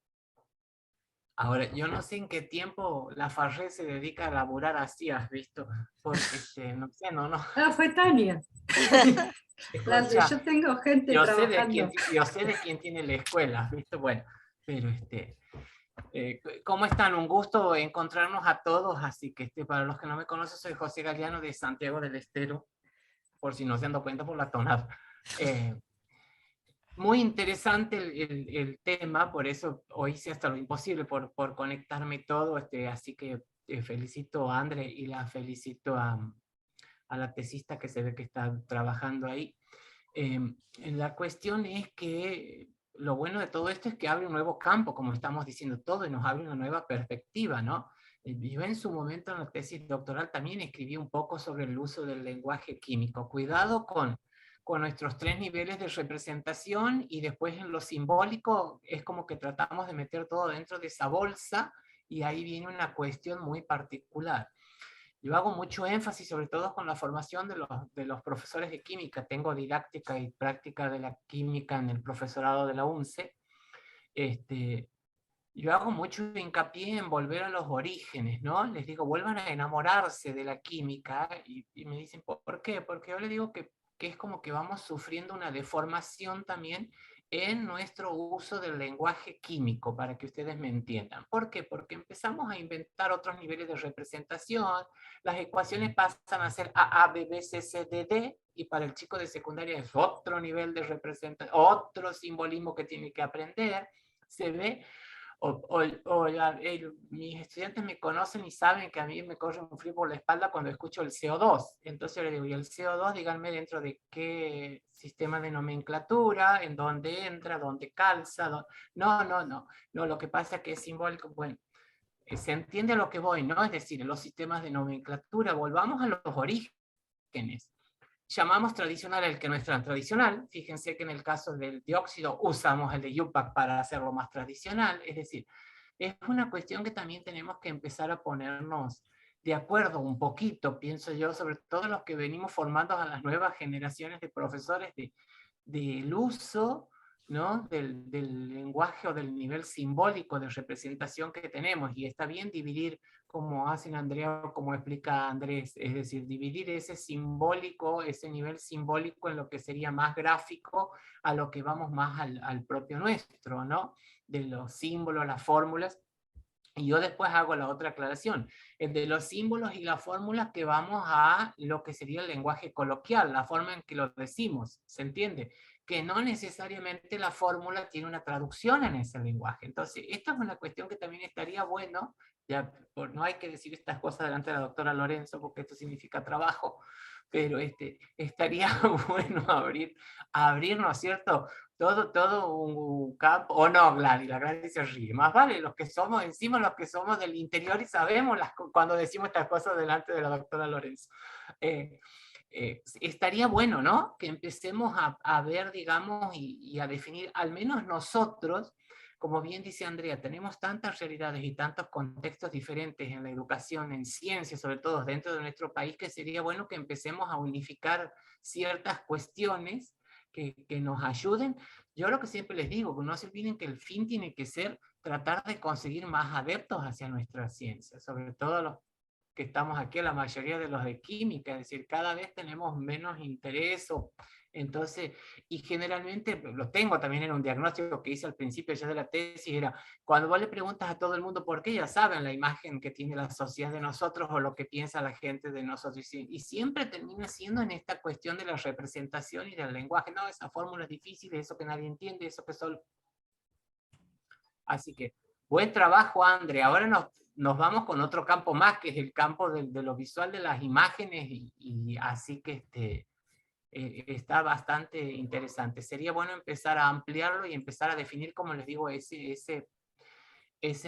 S8: Ahora, yo no sé en qué tiempo la Farré se dedica a laburar así, ¿has visto? Porque, no sé, no.
S2: Ah, fue Tania.
S8: Escucha,
S2: Yo tengo gente
S8: yo sé
S2: trabajando.
S8: de quién tiene la escuela, ¿has visto? Bueno, pero ¿cómo están? Un gusto encontrarnos a todos, así que para los que no me conocen, soy José Galeano de Santiago del Estero, por si no se han dado cuenta por la tonada. Muy interesante el tema, por eso hoy hice hasta lo imposible por conectarme todo, así que felicito a André y la felicito a la tesista que se ve que está trabajando ahí. La cuestión es que lo bueno de todo esto es que abre un nuevo campo, como estamos diciendo todo, y nos abre una nueva perspectiva, ¿no? Yo en su momento en la tesis doctoral también escribí un poco sobre el uso del lenguaje químico. Cuidado con nuestros 3 niveles de representación, y después en lo simbólico es como que tratamos de meter todo dentro de esa bolsa, y ahí viene una cuestión muy particular. Yo hago mucho énfasis, sobre todo con la formación de los profesores de química. Tengo didáctica y práctica de la química en el profesorado de la UNCE. Yo hago mucho hincapié en volver a los orígenes, ¿no? Les digo, vuelvan a enamorarse de la química, y me dicen, ¿por qué? Porque yo les digo que es como que vamos sufriendo una deformación también en nuestro uso del lenguaje químico, para que ustedes me entiendan. ¿Por qué? Porque empezamos a inventar otros niveles de representación, las ecuaciones pasan a ser A, B, B, C, C, D, D, y para el chico de secundaria es otro nivel de representación, otro simbolismo que tiene que aprender, se ve. Mis estudiantes me conocen y saben que a mí me corre un frío por la espalda cuando escucho el CO2. Entonces yo les digo, ¿y el CO2? Díganme dentro de qué sistema de nomenclatura, en dónde entra, dónde calza. No, lo que pasa es que es simbólico. Bueno, se entiende a lo que voy, ¿no? Es decir, los sistemas de nomenclatura, volvamos a los orígenes. Llamamos tradicional el que no es tan tradicional. Fíjense que en el caso del dióxido usamos el de IUPAC para hacerlo más tradicional. Es decir, es una cuestión que también tenemos que empezar a ponernos de acuerdo un poquito, pienso yo, sobre todo los que venimos formando a las nuevas generaciones de profesores del uso, ¿no? del lenguaje o del nivel simbólico de representación que tenemos. Y está bien dividir, como hacen Andrea o como explica Andrés, es decir, dividir ese simbólico, ese nivel simbólico en lo que sería más gráfico, a lo que vamos más al propio nuestro, ¿no? De los símbolos, las fórmulas. Y yo después hago la otra aclaración, el de los símbolos y las fórmulas que vamos a lo que sería el lenguaje coloquial, la forma en que lo decimos, ¿se entiende? Que no necesariamente la fórmula tiene una traducción en ese lenguaje. Entonces, esto es una cuestión que también estaría bueno, ya no hay que decir estas cosas delante de la doctora Lorenzo, porque esto significa trabajo, pero estaría bueno abrir, ¿no es cierto?, todo un campo, o no, Gladys, la Gladys se ríe, más vale los que somos, encima los que somos del interior y sabemos cuando decimos estas cosas delante de la doctora Lorenzo. Estaría bueno, ¿no?, que empecemos a ver, digamos, y a definir, al menos nosotros, como bien dice Andrea, tenemos tantas realidades y tantos contextos diferentes en la educación, en ciencia, sobre todo dentro de nuestro país, que sería bueno que empecemos a unificar ciertas cuestiones que nos ayuden. Yo lo que siempre les digo, que no se olviden que el fin tiene que ser tratar de conseguir más adeptos hacia nuestra ciencia, sobre todo los que estamos aquí, la mayoría de los de química, es decir, cada vez tenemos menos interés, entonces, y generalmente lo tengo también en un diagnóstico que hice al principio ya de la tesis, era cuando vos le preguntas a todo el mundo por qué, ya saben la imagen que tiene la sociedad de nosotros o lo que piensa la gente de nosotros, y siempre termina siendo en esta cuestión de la representación y del lenguaje, no, esa fórmula es difícil, eso que nadie entiende, eso que solo... Así que, buen trabajo, André. Ahora nos vamos con otro campo más, que es el campo de lo visual de las imágenes, y así que está bastante interesante. Sería bueno empezar a ampliarlo y empezar a definir, como les digo, ese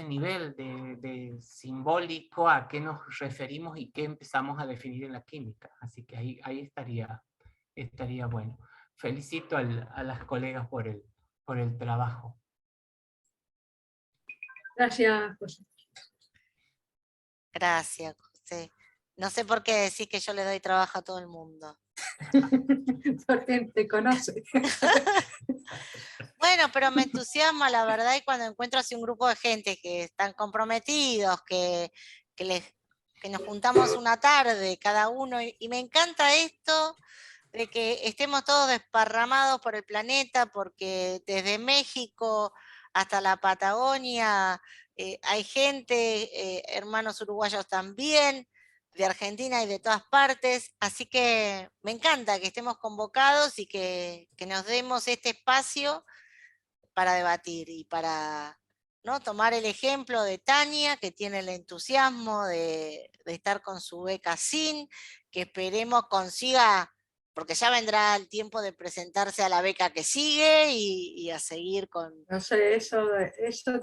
S8: nivel de simbólico, a qué nos referimos y qué empezamos a definir en la química. Así que ahí estaría bueno. Felicito a las colegas por el trabajo.
S2: Gracias, José.
S1: Gracias, José. No sé por qué decís que yo le doy trabajo a todo el mundo.
S2: Porque te conoce.
S1: Bueno, pero me entusiasma la verdad, y cuando encuentro así un grupo de gente que están comprometidos, que nos juntamos una tarde cada uno, y me encanta esto de que estemos todos desparramados por el planeta, porque desde México hasta la Patagonia hay gente, hermanos uruguayos también, de Argentina y de todas partes, así que me encanta que estemos convocados y que nos demos este espacio para debatir y para, ¿no?, tomar el ejemplo de Tania, que tiene el entusiasmo de estar con su beca SIN, que esperemos consiga, porque ya vendrá el tiempo de presentarse a la beca que sigue y a seguir con...
S2: No sé, eso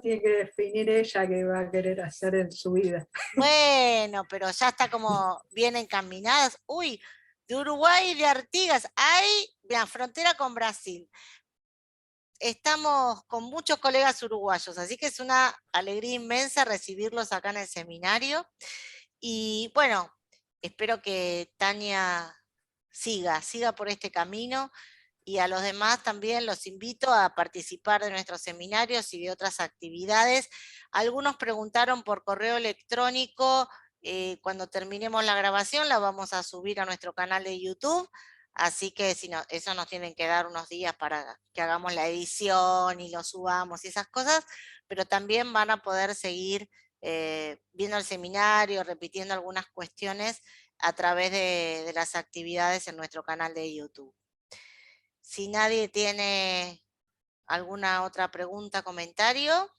S2: tiene que definir ella qué va a querer hacer en su vida.
S1: Bueno, pero ya está como bien encaminadas. Uy, de Uruguay y de Artigas, hay la frontera con Brasil. Estamos con muchos colegas uruguayos, así que es una alegría inmensa recibirlos acá en el seminario. Y bueno, espero que Tania siga por este camino, y a los demás también los invito a participar de nuestros seminarios y de otras actividades. Algunos preguntaron por correo electrónico, cuando terminemos la grabación la vamos a subir a nuestro canal de YouTube, Así que si no, eso nos tienen que dar unos días para que hagamos la edición y lo subamos y esas cosas, pero también van a poder seguir viendo el seminario, repitiendo algunas cuestiones a través de las actividades en nuestro canal de YouTube. Si nadie tiene alguna otra pregunta, comentario,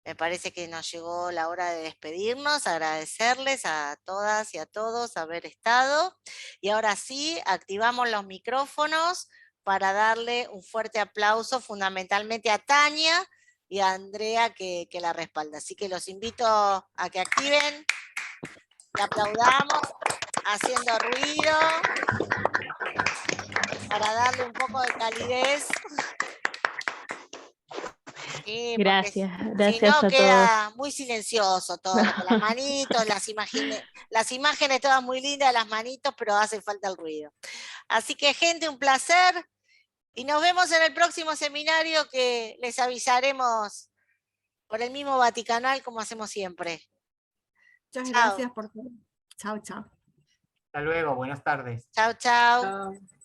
S1: me parece que nos llegó la hora de despedirnos, agradecerles a todas y a todos haber estado. Y ahora sí, activamos los micrófonos para darle un fuerte aplauso fundamentalmente a Tania y a Andrea que la respalda. Así que los invito a que activen, que aplaudamos, haciendo ruido, para darle un poco de calidez. Sí,
S3: Gracias,
S1: si
S3: gracias
S1: no
S3: a todos.
S1: queda muy silencioso todo, con las manitos, las imágenes todas muy lindas, las manitos, pero hace falta el ruido. Así que gente, un placer, y nos vemos en el próximo seminario que les avisaremos por el mismo Vaticanal como hacemos siempre.
S9: Muchas
S1: Chao.
S9: gracias por todo. Chao, chao.
S8: Hasta luego, buenas tardes.
S1: Chao, chao.
S2: Chao.